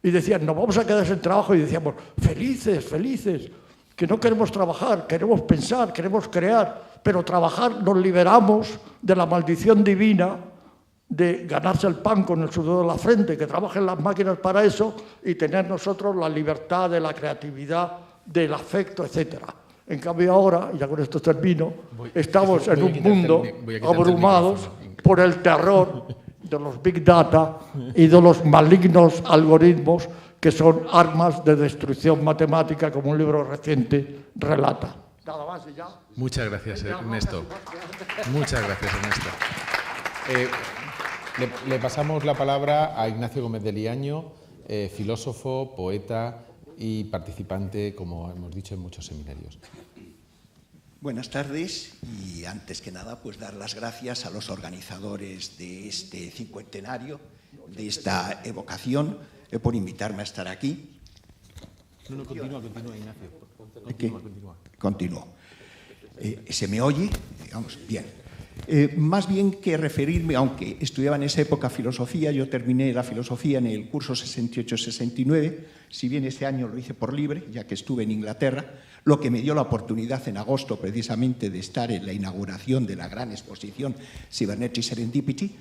y decían, nos vamos a quedar sin trabajo, y decíamos, felices, que no queremos trabajar, queremos pensar, queremos crear, pero trabajar nos liberamos de la maldición divina de ganarse el pan con el sudor de la frente, que trabajen las máquinas para eso y tener nosotros la libertad de la creatividad, del afecto, etc. En cambio ahora, y ya con esto termino, estamos en un mundo abrumados por el terror de los Big Data y de los malignos algoritmos que son armas de destrucción matemática, como un libro reciente relata. Nada más y ya. Muchas gracias, Ernesto. Muchas gracias, Ernesto. Le pasamos la palabra a Ignacio Gómez de Liaño, filósofo, poeta y participante, como hemos dicho, en muchos seminarios. Buenas tardes y antes que nada pues dar las gracias a los organizadores de este cincuentenario, de esta evocación, por invitarme a estar aquí. No, continúa, Ignacio. Continúo. ¿Se me oye? Digamos, bien. Más bien que referirme, aunque estudiaba en esa época filosofía, yo terminé la filosofía en el curso 68-69, si bien este año lo hice por libre, ya que estuve en Inglaterra, lo que me dio la oportunidad en agosto precisamente de estar en la inauguración de la gran exposición Cybernetics Serendipity,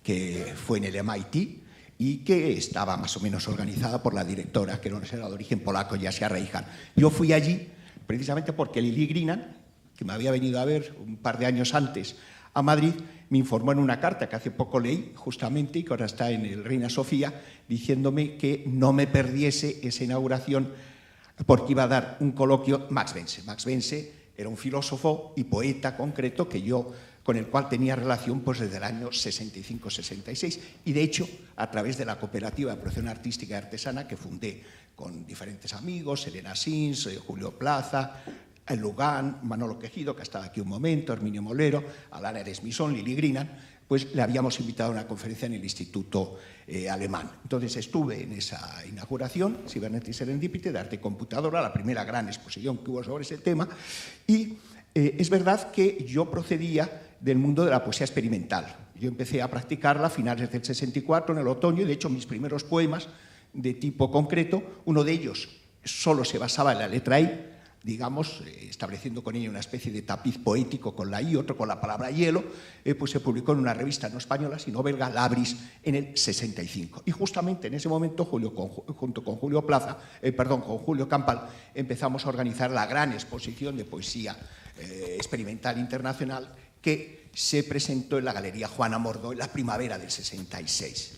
que fue en el MIT, y que estaba más o menos organizada por la directora, que era de origen polaco, Jasia Reichard. Yo fui allí precisamente porque Lili Grinan, que me había venido a ver un par de años antes a Madrid, me informó en una carta que hace poco leí, justamente, y que ahora está en el Reina Sofía, diciéndome que no me perdiese esa inauguración porque iba a dar un coloquio Max Bense. Max Bense era un filósofo y poeta concreto con el cual tenía relación pues, desde el año 65-66 y de hecho a través de la cooperativa de producción artística y artesana que fundé con diferentes amigos, Elena Sins, Julio Plaza, Lugán, Manolo Quejido, que ha estado aquí un momento, Herminio Molero, Alana Eresmisón, Lili Grinan, pues le habíamos invitado a una conferencia en el Instituto Alemán. Entonces estuve en esa inauguración, Cybernetics Serendipity, de arte y computadora, la primera gran exposición que hubo sobre ese tema, y es verdad que yo procedía del mundo de la poesía experimental. Yo empecé a practicarla a finales del 64, en el otoño, y de hecho mis primeros poemas de tipo concreto, uno de ellos solo se basaba en la letra I, digamos, estableciendo con ella una especie de tapiz poético con la I, otro con la palabra hielo, pues se publicó en una revista no española, sino belga, Labris, en el 65. Y justamente en ese momento, junto con Julio Campal, empezamos a organizar la gran exposición de poesía experimental internacional que se presentó en la Galería Juana Mordó en la primavera del 66.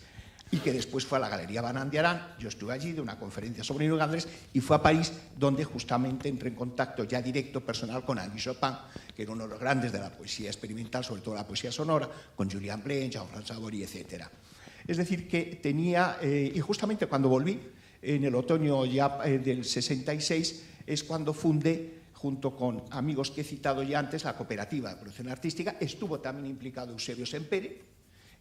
Y que después fue a la Galería Van Andiarán, yo estuve allí de una conferencia sobre New Gandres y fue a París donde justamente entré en contacto ya directo, personal, con Henri Chopin, que era uno de los grandes de la poesía experimental, sobre todo la poesía sonora, con Julien Blain, Jean-François Bory, etc. Es decir, que tenía, y justamente cuando volví, en el otoño ya del 66, es cuando fundé, junto con amigos que he citado ya antes, la cooperativa de producción artística. Estuvo también implicado Eusebio Sempere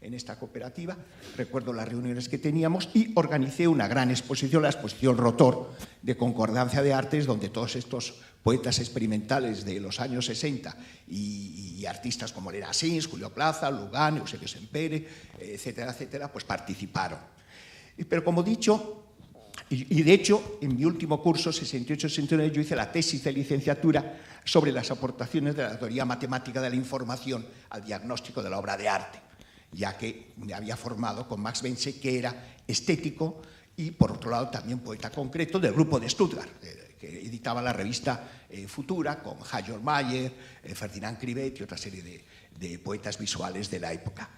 en esta cooperativa, recuerdo las reuniones que teníamos, y organicé una gran exposición, la exposición Rotor de Concordancia de Artes, donde todos estos poetas experimentales de los años 60 y artistas como Elena Sins, Julio Plaza, Lugán, Eusebio Sempere, etcétera, etcétera, pues participaron. Pero como he dicho, y de hecho, en mi último curso, 68-69, yo hice la tesis de licenciatura sobre las aportaciones de la teoría matemática de la información al diagnóstico de la obra de arte, ya que me había formado con Max Bense, que era estético y, por otro lado, también poeta concreto del grupo de Stuttgart, que editaba la revista Futura, con Harold Mayer, Ferdinand Crivet y otra serie de poetas visuales de la época.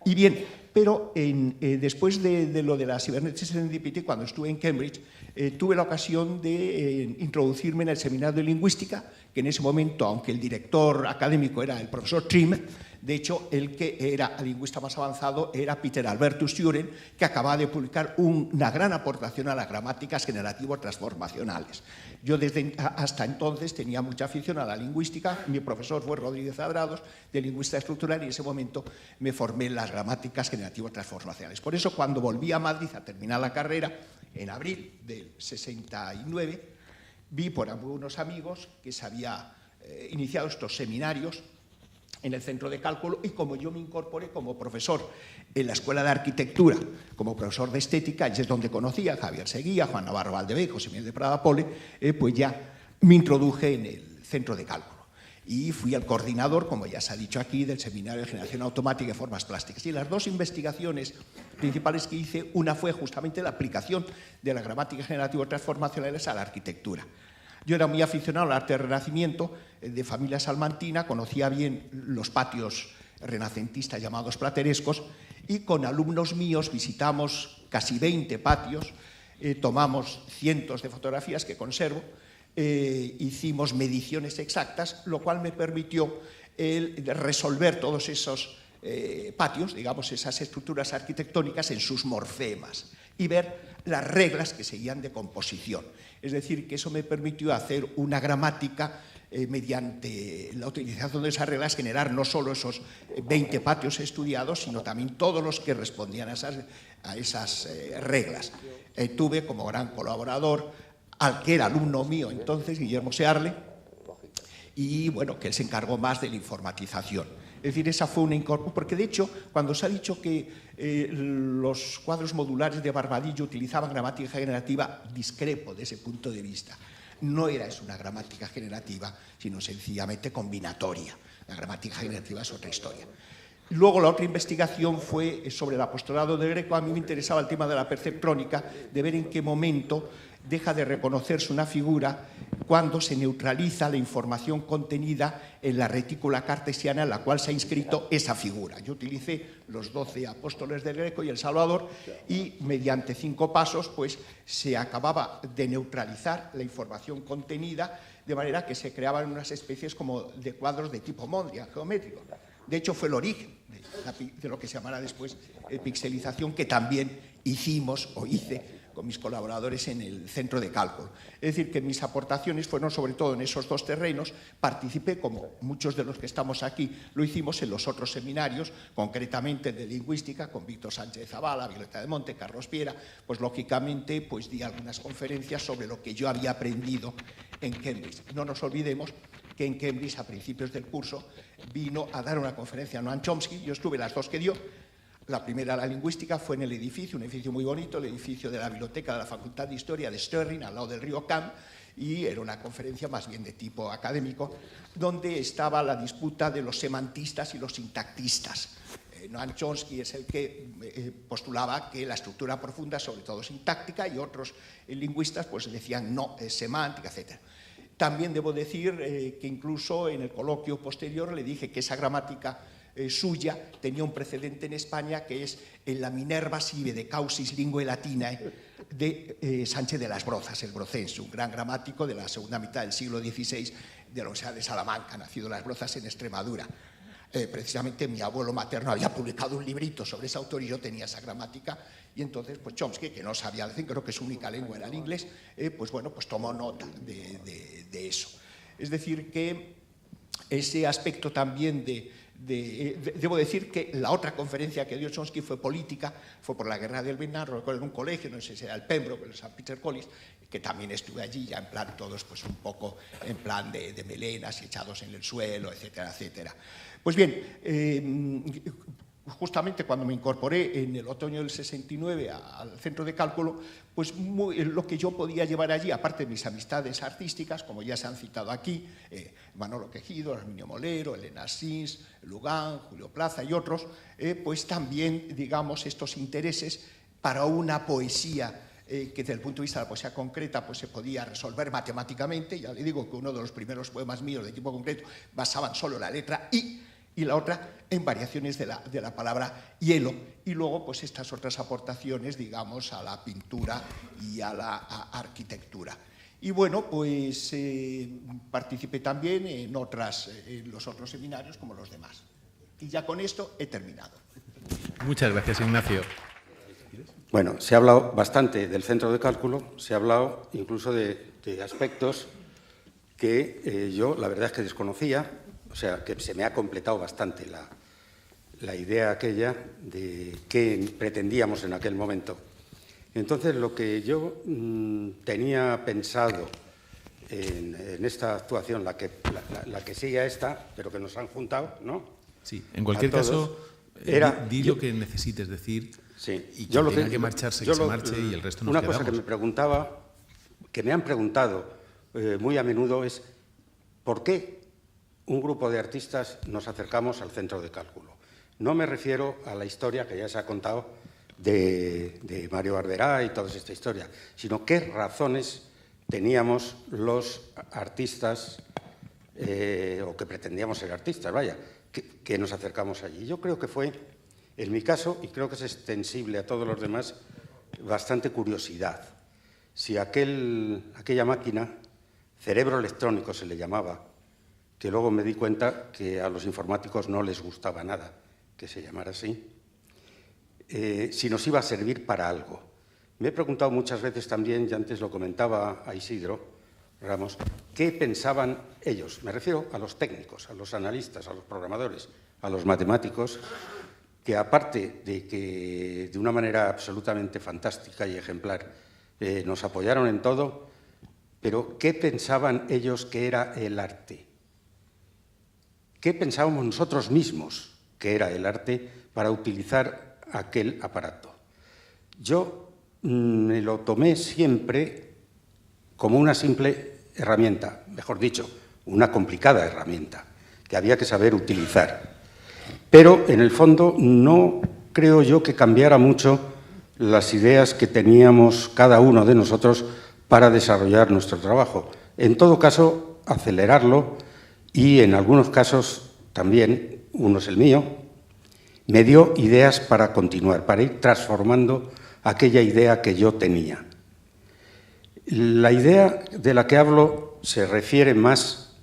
Y bien, pero después de lo de la Cybernetic Serendipity, cuando estuve en Cambridge, tuve la ocasión de introducirme en el seminario de lingüística, que en ese momento, aunque el director académico era el profesor Trim, de hecho, el que era el lingüista más avanzado era Peter Albertus Thuren, que acababa de publicar una gran aportación a las gramáticas generativo-transformacionales. Yo hasta entonces tenía mucha afición a la lingüística. Mi profesor fue Rodríguez Adrados, de lingüista estructural, y en ese momento me formé en las gramáticas generativo-transformacionales. Por eso, cuando volví a Madrid a terminar la carrera, en abril del 69, vi por algunos amigos que se había iniciado estos seminarios en el centro de cálculo, y como yo me incorporé como profesor en la Escuela de Arquitectura, como profesor de estética, y es donde conocí a Javier Seguía, Juan Navarro Valdevez, José Miguel de Prada Pole, pues ya me introduje en el centro de cálculo. Y fui el coordinador, como ya se ha dicho aquí, del Seminario de Generación Automática y Formas Plásticas. Y las dos investigaciones principales que hice, una fue justamente la aplicación de la gramática generativa transformacionales a la arquitectura. Yo era muy aficionado al arte del Renacimiento, de familia salmantina, conocía bien los patios renacentistas llamados platerescos, y con alumnos míos visitamos casi 20 patios, tomamos cientos de fotografías que conservo, hicimos mediciones exactas, lo cual me permitió resolver todos esos patios, digamos, esas estructuras arquitectónicas en sus morfemas y ver las reglas que seguían de composición. Es decir, que eso me permitió hacer una gramática mediante la utilización de esas reglas, generar no solo esos 20 patios estudiados, sino también todos los que respondían a esas reglas. Tuve como gran colaborador al que era alumno mío entonces, Guillermo Searle, y bueno, que él se encargó más de la informatización. Es decir, esa fue una incorporación, porque de hecho, cuando se ha dicho que los cuadros modulares de Barbadillo utilizaban gramática generativa, discrepo de ese punto de vista. No era eso una gramática generativa, sino sencillamente combinatoria. La gramática generativa es otra historia. Luego la otra investigación fue sobre el apostolado de Greco. A mí me interesaba el tema de la perceptrónica, de ver en qué momento deja de reconocerse una figura cuando se neutraliza la información contenida en la retícula cartesiana en la cual se ha inscrito esa figura. Yo utilicé los 12 apóstoles del Greco y el Salvador, y mediante 5 pasos pues, se acababa de neutralizar la información contenida, de manera que se creaban unas especies como de cuadros de tipo Mondrian, geométrico. De hecho, fue el origen de lo que se llamará después pixelización, que también hicimos o hice con mis colaboradores en el centro de cálculo. Es decir, que mis aportaciones fueron sobre todo en esos dos terrenos. Participé, como muchos de los que estamos aquí, lo hicimos en los otros seminarios, concretamente de lingüística, con Víctor Sánchez Zavala, Violeta de Monte, Carlos Piera. Pues lógicamente pues, di algunas conferencias sobre lo que yo había aprendido en Cambridge. No nos olvidemos que en Cambridge, a principios del curso, vino a dar una conferencia Noam Chomsky. Yo estuve las dos que dio. La primera, la lingüística, fue en el edificio, un edificio muy bonito, el edificio de la biblioteca de la Facultad de Historia de Stirling, al lado del río Cam, y era una conferencia más bien de tipo académico, donde estaba la disputa de los semantistas y los sintactistas. Noam Chomsky es el que postulaba que la estructura profunda, sobre todo sintáctica, y otros lingüistas pues decían no, es semántica, etc. También debo decir que incluso en el coloquio posterior le dije que esa gramática suya tenía un precedente en España, que es en la Minerva Sive de Causis Linguae Latinae de Sánchez de las Brozas, el brocense, un gran gramático de la segunda mitad del siglo XVI de la Universidad de Salamanca, nacido en Las Brozas, en Extremadura. precisamente mi abuelo materno había publicado un librito sobre ese autor y yo tenía esa gramática, y entonces pues Chomsky, que no sabía decir, creo que su única lengua era el inglés, pues bueno, pues tomó nota de eso. Es decir, que ese aspecto también debo decir que la otra conferencia que dio Chomsky fue política, fue por la guerra del Vietnam, recuerdo en un colegio, no sé si era el Pembroke o el St. Peter College, que también estuve allí, ya en plan todos pues un poco en plan de melenas y echados en el suelo, etcétera, etcétera. Pues bien, justamente cuando me incorporé en el otoño del 69 al centro de cálculo, pues lo que yo podía llevar allí, aparte de mis amistades artísticas, como ya se han citado aquí, Manolo Quejido, Herminio Molero, Elena Sins, Lugán, Julio Plaza y otros, pues también, digamos, estos intereses para una poesía que desde el punto de vista de la poesía concreta pues se podía resolver matemáticamente. Ya le digo que uno de los primeros poemas míos de tipo concreto basaban solo la letra I, y la otra en variaciones de la palabra hielo, y luego pues estas otras aportaciones, digamos, a la pintura y a la arquitectura. Y bueno, pues participé también en los otros seminarios como los demás. Y ya con esto he terminado. Muchas gracias, Ignacio. Bueno, se ha hablado bastante del centro de cálculo, se ha hablado incluso de aspectos que yo la verdad es que desconocía. O sea, que se me ha completado bastante la idea aquella de qué pretendíamos en aquel momento. Entonces, lo que yo tenía pensado en esta actuación, la que sigue a esta, pero que nos han juntado, ¿no? Sí, en cualquier caso, di lo que necesites decir, sí, y quien tenga que marcharse, que se marche, y el resto nos quedamos. Una cosa que me han preguntado muy a menudo es ¿por qué un grupo de artistas nos acercamos al centro de cálculo? No me refiero a la historia que ya se ha contado de Mario Barberá y toda esta historia, sino qué razones teníamos los artistas, o que pretendíamos ser artistas, vaya, que nos acercamos allí. Yo creo que fue, en mi caso, y creo que es extensible a todos los demás, bastante curiosidad. Si aquella máquina, cerebro electrónico se le llamaba, que luego me di cuenta que a los informáticos no les gustaba nada que se llamara así, si nos iba a servir para algo. Me he preguntado muchas veces también, y antes lo comentaba a Isidro Ramos, qué pensaban ellos. Me refiero a los técnicos, a los analistas, a los programadores, a los matemáticos, que aparte de que de una manera absolutamente fantástica y ejemplar nos apoyaron en todo, pero ¿qué pensaban ellos que era el arte? ¿Qué pensábamos nosotros mismos que era el arte para utilizar aquel aparato? Yo me lo tomé siempre como una simple herramienta, mejor dicho, una complicada herramienta que había que saber utilizar. Pero, en el fondo, no creo yo que cambiara mucho las ideas que teníamos cada uno de nosotros para desarrollar nuestro trabajo. En todo caso, acelerarlo. Y en algunos casos también, uno es el mío, me dio ideas para continuar, para ir transformando aquella idea que yo tenía. La idea de la que hablo se refiere más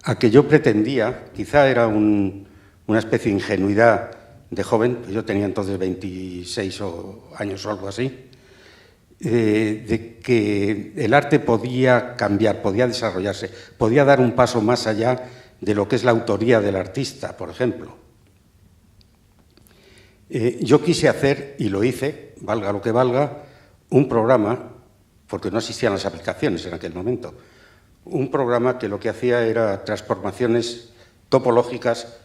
a que yo pretendía, quizá era una especie de ingenuidad de joven, yo tenía entonces 26 años o algo así, de que el arte podía cambiar, podía desarrollarse, podía dar un paso más allá de lo que es la autoría del artista, por ejemplo. Yo quise hacer, y lo hice, valga lo que valga, un programa, porque no existían las aplicaciones en aquel momento, un programa que lo que hacía era transformaciones topológicas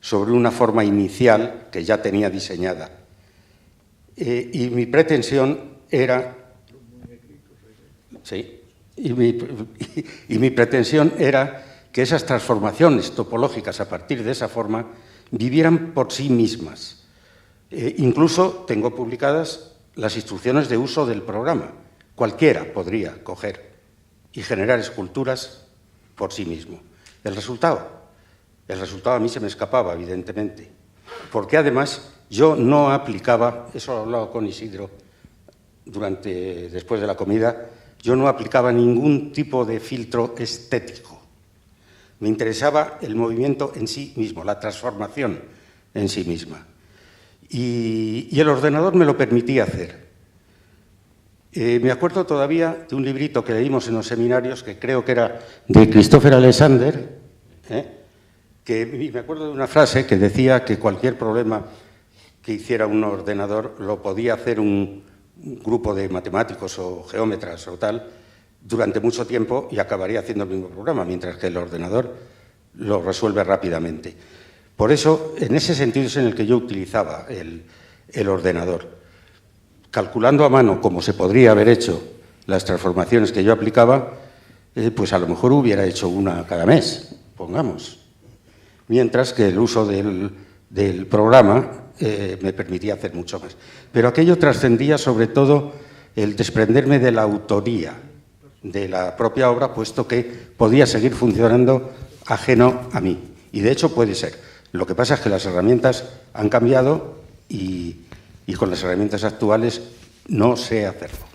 sobre una forma inicial que ya tenía diseñada. Y mi pretensión era... Sí, y mi pretensión era que esas transformaciones topológicas a partir de esa forma vivieran por sí mismas. Incluso tengo publicadas las instrucciones de uso del programa. Cualquiera podría coger y generar esculturas por sí mismo. El resultado a mí se me escapaba, evidentemente, porque además yo no aplicaba, eso lo he hablado con Isidro después de la comida, yo no aplicaba ningún tipo de filtro estético. Me interesaba el movimiento en sí mismo, la transformación en sí misma. Y el ordenador me lo permitía hacer. Me acuerdo todavía de un librito que leímos en los seminarios, que creo que era de Christopher Alexander, que me acuerdo de una frase que decía que cualquier problema que hiciera un ordenador lo podía hacer un grupo de matemáticos o geómetras o tal durante mucho tiempo y acabaría haciendo el mismo programa, mientras que el ordenador lo resuelve rápidamente. Por eso, en ese sentido es en el que yo utilizaba el ordenador. Calculando a mano, como se podría haber hecho las transformaciones que yo aplicaba, pues a lo mejor hubiera hecho una cada mes, pongamos. Mientras que el uso del programa me permitía hacer mucho más. Pero aquello trascendía sobre todo el desprenderme de la autoría de la propia obra, puesto que podía seguir funcionando ajeno a mí. Y de hecho puede ser. Lo que pasa es que las herramientas han cambiado y con las herramientas actuales no sé hacerlo.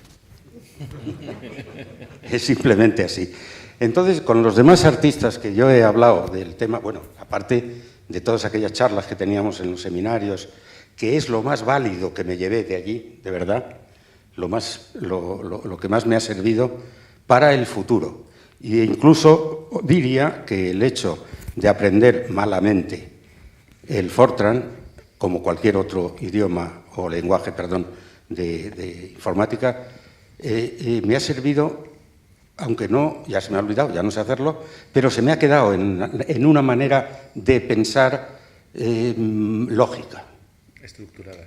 Es simplemente así. Entonces, con los demás artistas que yo he hablado del tema, bueno, aparte de todas aquellas charlas que teníamos en los seminarios, que es lo más válido que me llevé de allí, de verdad, lo que más me ha servido para el futuro. E incluso diría que el hecho de aprender malamente el Fortran, como cualquier otro idioma o lenguaje, perdón, de informática, me ha servido, aunque no, ya se me ha olvidado, ya no sé hacerlo, pero se me ha quedado en una manera de pensar lógica.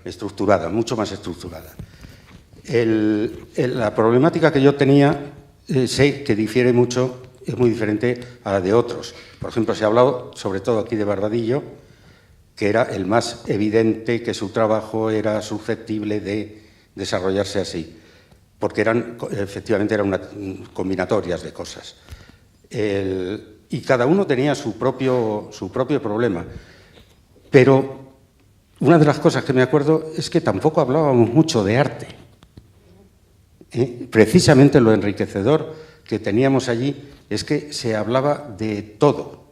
Estructurada, mucho más estructurada. La problemática que yo tenía, sé que difiere mucho, es muy diferente a la de otros. Por ejemplo, se ha hablado, sobre todo aquí de Barbadillo, que era el más evidente que su trabajo era susceptible de desarrollarse así, porque efectivamente eran combinatorias de cosas. Y cada uno tenía su propio problema. Pero una de las cosas que me acuerdo es que tampoco hablábamos mucho de arte. Precisamente lo enriquecedor que teníamos allí es que se hablaba de todo.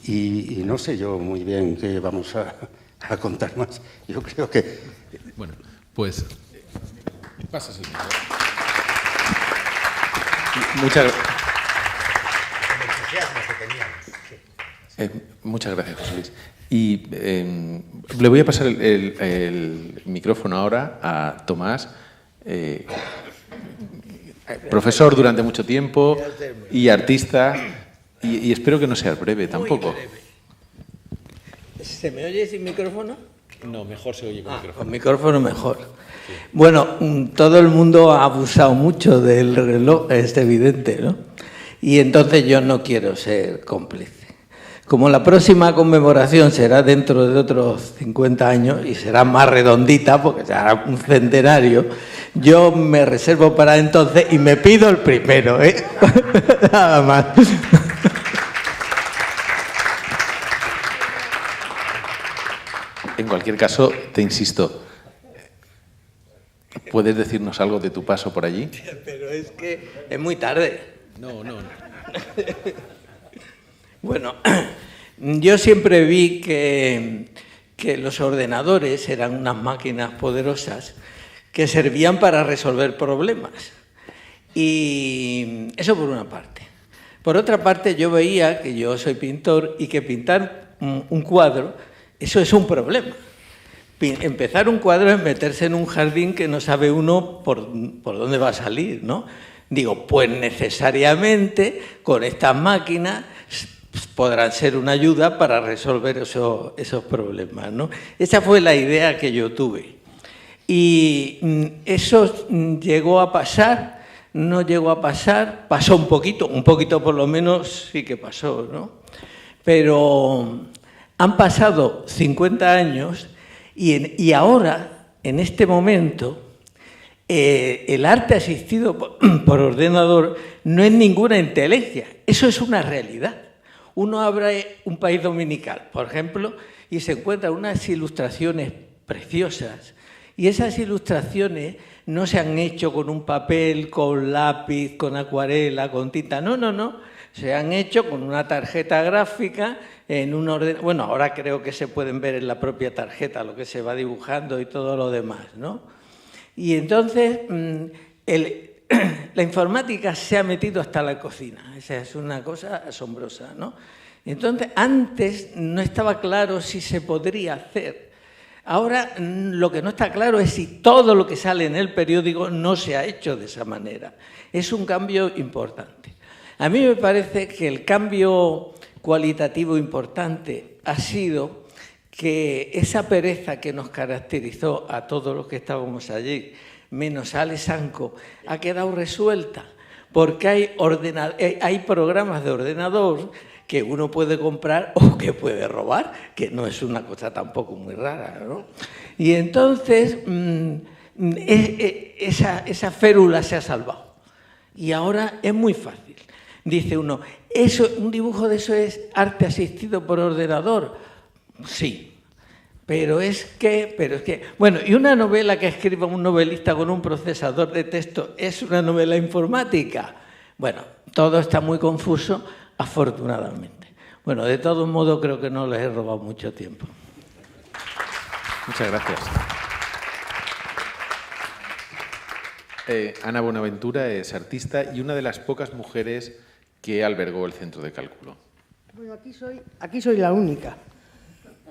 Y no sé yo muy bien qué vamos a contar más. Yo creo que... Bueno, pues... Pasas el micro. Muchas gracias, José Luis. Y le voy a pasar el micrófono ahora a Tomás, profesor durante mucho tiempo y artista, y espero que no sea breve tampoco. ¿Se me oye sin micrófono? No, mejor se oye con micrófono. Con micrófono mejor. Sí. Bueno, todo el mundo ha abusado mucho del reloj, es evidente, ¿no? Y entonces yo no quiero ser cómplice. Como la próxima conmemoración será dentro de otros 50 años y será más redondita porque será un centenario, yo me reservo para entonces y me pido el primero, ¿eh? Nada más. En cualquier caso, te insisto, ¿puedes decirnos algo de tu paso por allí? Pero es que es muy tarde. No. Bueno, yo siempre vi que los ordenadores eran unas máquinas poderosas que servían para resolver problemas. Y eso por una parte. Por otra parte, yo veía que yo soy pintor y que pintar un cuadro, eso es un problema. Empezar un cuadro es meterse en un jardín que no sabe uno por dónde va a salir, ¿no? Digo, pues necesariamente con estas máquinas podrán ser una ayuda para resolver esos problemas, ¿no? Esa fue la idea que yo tuve. Y eso llegó a pasar, no llegó a pasar, pasó un poquito por lo menos sí que pasó, ¿no? Pero han pasado 50 años y ahora, en este momento, el arte asistido por ordenador no es ninguna inteligencia, eso es una realidad. Uno abre un país dominical, por ejemplo, y se encuentra unas ilustraciones preciosas. Y esas ilustraciones no se han hecho con un papel, con lápiz, con acuarela, con tinta. No. Se han hecho con una tarjeta gráfica en un ordenador. Bueno, ahora creo que se pueden ver en la propia tarjeta lo que se va dibujando y todo lo demás, ¿no? Y entonces la informática se ha metido hasta la cocina. Esa es una cosa asombrosa, ¿no? Entonces, antes no estaba claro si se podría hacer. Ahora lo que no está claro es si todo lo que sale en el periódico no se ha hecho de esa manera. Es un cambio importante. A mí me parece que el cambio cualitativo importante ha sido que esa pereza que nos caracterizó a todos los que estábamos allí, menos a Ale Sanco, ha quedado resuelta, porque hay programas de ordenador que uno puede comprar o que puede robar, que no es una cosa tampoco muy rara, ¿no? Y entonces esa férula se ha salvado. Y ahora es muy fácil. Dice uno, ¿un dibujo de eso es arte asistido por ordenador? Sí. Pero es que, bueno, y una novela que escriba un novelista con un procesador de texto es una novela informática. Bueno, todo está muy confuso, afortunadamente. Bueno, de todo modo creo que no les he robado mucho tiempo. Muchas gracias. Ana Buenaventura es artista y una de las pocas mujeres que albergó el Centro de Cálculo. Bueno, aquí soy la única,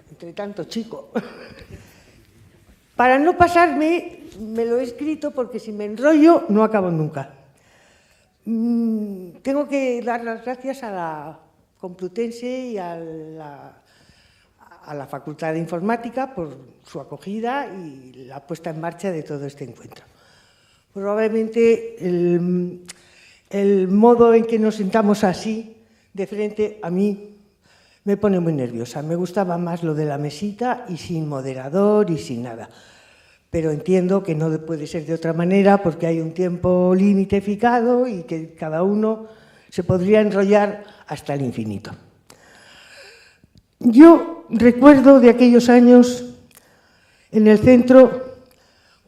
entre tanto chico. Para no pasarme, me lo he escrito porque si me enrollo no acabo nunca. Tengo que dar las gracias a la Complutense y a la Facultad de Informática por su acogida y la puesta en marcha de todo este encuentro. Probablemente el modo en que nos sentamos así, de frente, a mí me pone muy nerviosa. Me gustaba más lo de la mesita y sin moderador y sin nada. Pero entiendo que no puede ser de otra manera porque hay un tiempo límite fijado y que cada uno se podría enrollar hasta el infinito. Yo recuerdo de aquellos años en el centro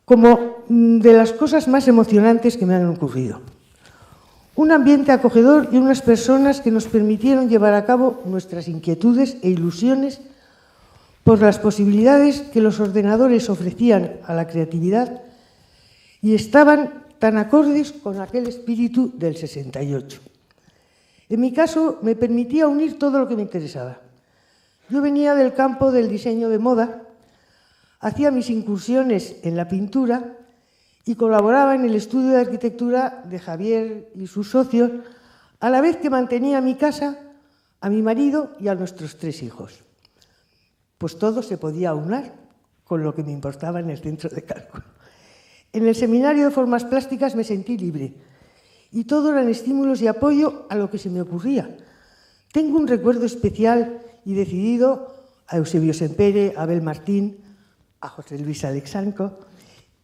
como de las cosas más emocionantes que me han ocurrido. Un ambiente acogedor y unas personas que nos permitieron llevar a cabo nuestras inquietudes e ilusiones por las posibilidades que los ordenadores ofrecían a la creatividad y estaban tan acordes con aquel espíritu del 68. En mi caso, me permitía unir todo lo que me interesaba. Yo venía del campo del diseño de moda, hacía mis incursiones en la pintura y colaboraba en el estudio de arquitectura de Javier y sus socios, a la vez que mantenía a mi casa, a mi marido y a nuestros 3 hijos. Pues todo se podía aunar con lo que me importaba en el Centro de Cálculo. En el seminario de formas plásticas me sentí libre y todo eran estímulos y apoyo a lo que se me ocurría. Tengo un recuerdo especial y decidido a Eusebio Sempere, a Abel Martín, a José Luis Alexanco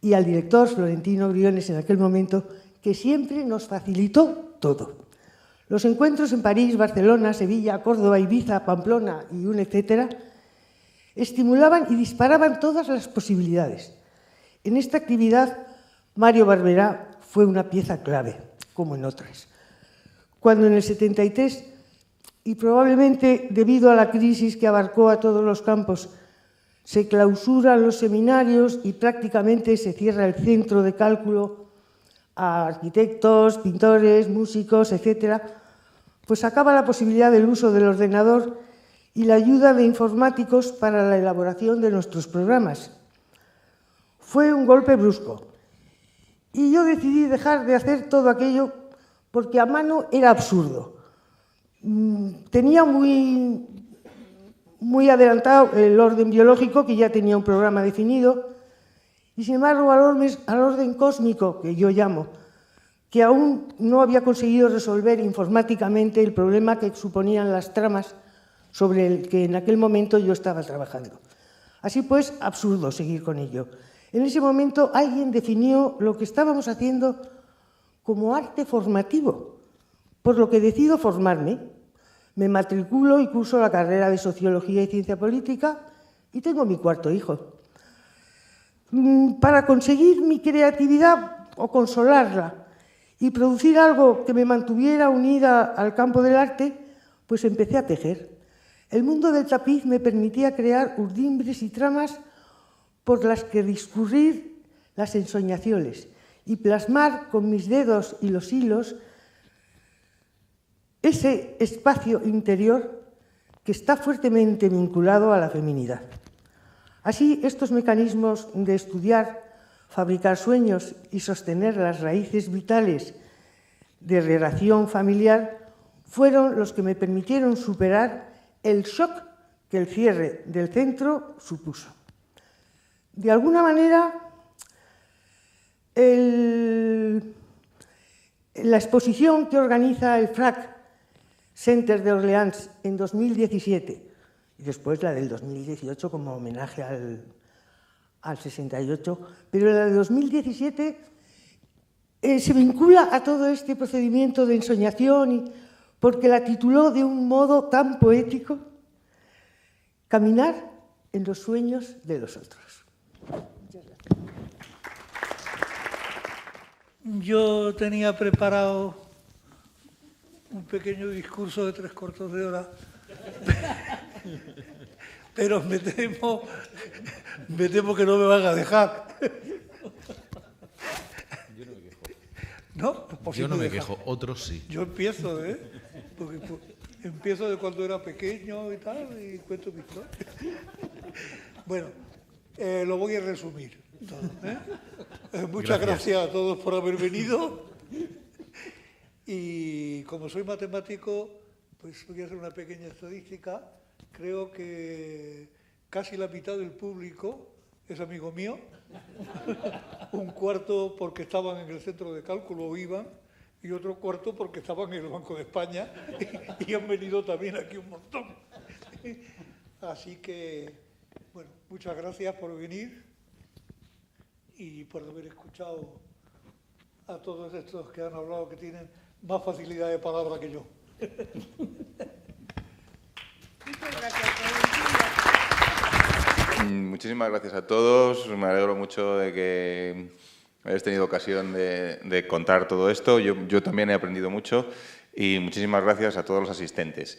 y al director Florentino Briones en aquel momento, que siempre nos facilitó todo. Los encuentros en París, Barcelona, Sevilla, Córdoba, Ibiza, Pamplona y un etcétera, estimulaban y disparaban todas las posibilidades. En esta actividad, Mario Barberá fue una pieza clave, como en otras. Cuando en el 73, y probablemente debido a la crisis que abarcó a todos los campos, se clausuran los seminarios y prácticamente se cierra el Centro de Cálculo a arquitectos, pintores, músicos, etcétera, pues acaba la posibilidad del uso del ordenador y la ayuda de informáticos para la elaboración de nuestros programas. Fue un golpe brusco y yo decidí dejar de hacer todo aquello porque a mano era absurdo. Tenía muy adelantado el orden biológico, que ya tenía un programa definido, y sin embargo al orden cósmico, que yo llamo, que aún no había conseguido resolver informáticamente el problema que suponían las tramas sobre el que en aquel momento yo estaba trabajando. Así pues, absurdo seguir con ello. En ese momento alguien definió lo que estábamos haciendo como arte formativo, por lo que decido formarme. Me matriculo y curso la carrera de Sociología y Ciencia Política y tengo mi 4º hijo. Para conseguir mi creatividad o consolarla y producir algo que me mantuviera unida al campo del arte, pues empecé a tejer. El mundo del tapiz me permitía crear urdimbres y tramas por las que discurrir las ensoñaciones y plasmar con mis dedos y los hilos ese espacio interior que está fuertemente vinculado a la feminidad. Así, estos mecanismos de estudiar, fabricar sueños y sostener las raíces vitales de relación familiar fueron los que me permitieron superar el shock que el cierre del centro supuso. De alguna manera, la exposición que organiza el FRAC Center de Orleans en 2017 y después la del 2018 como homenaje al 68, pero la de 2017 se vincula a todo este procedimiento de ensoñación porque la tituló de un modo tan poético: Caminar en los sueños de los otros. Yo tenía preparado un pequeño discurso de 3 cuartos de hora, pero me temo que no me van a dejar. Yo no me quejo. ¿No? Yo no me quejo, otros sí. Yo empiezo, porque empiezo de cuando era pequeño y tal, y cuento mi historia. Bueno, lo voy a resumir todo, Muchas gracias a todos por haber venido. Y como soy matemático, pues voy a hacer una pequeña estadística. Creo que casi la mitad del público es amigo mío. Un cuarto porque estaban en el centro de cálculo o iban, y otro cuarto porque estaban en el Banco de España y han venido también aquí un montón. Así que, bueno, muchas gracias por venir y por haber escuchado a todos estos que han hablado, que tienen más facilidad de palabra que yo. Muchísimas gracias a todos. Me alegro mucho de que hayáis tenido ocasión de contar todo esto. Yo también he aprendido mucho y muchísimas gracias a todos los asistentes.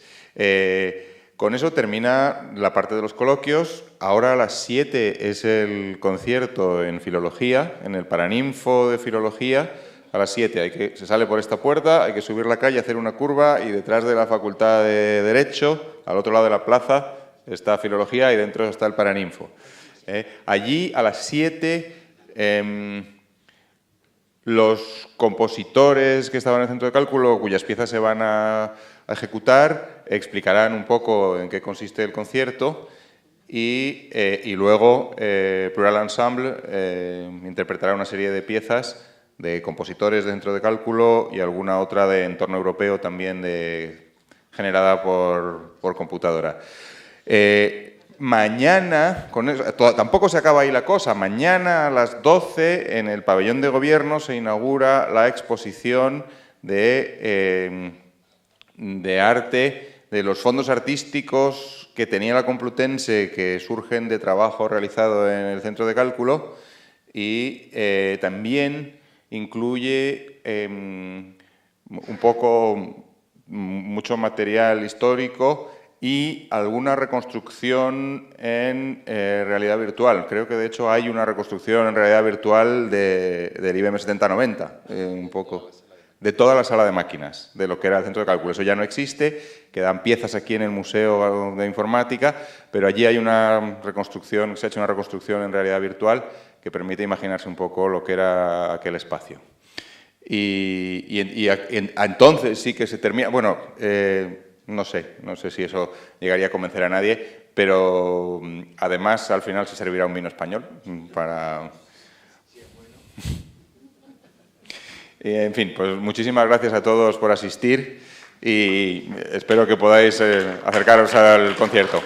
Con eso termina la parte de los coloquios. Ahora a las 7 es el concierto en Filología, en el Paraninfo de Filología. A las 7 se sale por esta puerta, hay que subir la calle, hacer una curva y detrás de la Facultad de Derecho, al otro lado de la plaza, está Filología y dentro está el Paraninfo. Allí a las 7 los compositores que estaban en el centro de cálculo, cuyas piezas se van a ejecutar, explicarán un poco en qué consiste el concierto y luego Plural Ensemble interpretará una serie de piezas de compositores dentro de cálculo y alguna otra de entorno europeo también generada por computadora. Mañana, tampoco se acaba ahí la cosa, mañana a las 12 en el pabellón de gobierno se inaugura la exposición de arte de los fondos artísticos que tenía la Complutense, que surgen de trabajo realizado en el centro de cálculo, y también incluye mucho material histórico y alguna reconstrucción en realidad virtual. Creo que de hecho hay una reconstrucción en realidad virtual del IBM 7090, un poco de toda la sala de máquinas, de lo que era el centro de cálculo. Eso ya no existe, quedan piezas aquí en el Museo de Informática, pero allí hay una reconstrucción, se ha hecho una reconstrucción en realidad virtual que permite imaginarse un poco lo que era aquel espacio. Y entonces sí que se termina... Bueno, no sé si eso llegaría a convencer a nadie, pero además al final se servirá un vino español para... En fin, pues muchísimas gracias a todos por asistir y espero que podáis acercaros al concierto.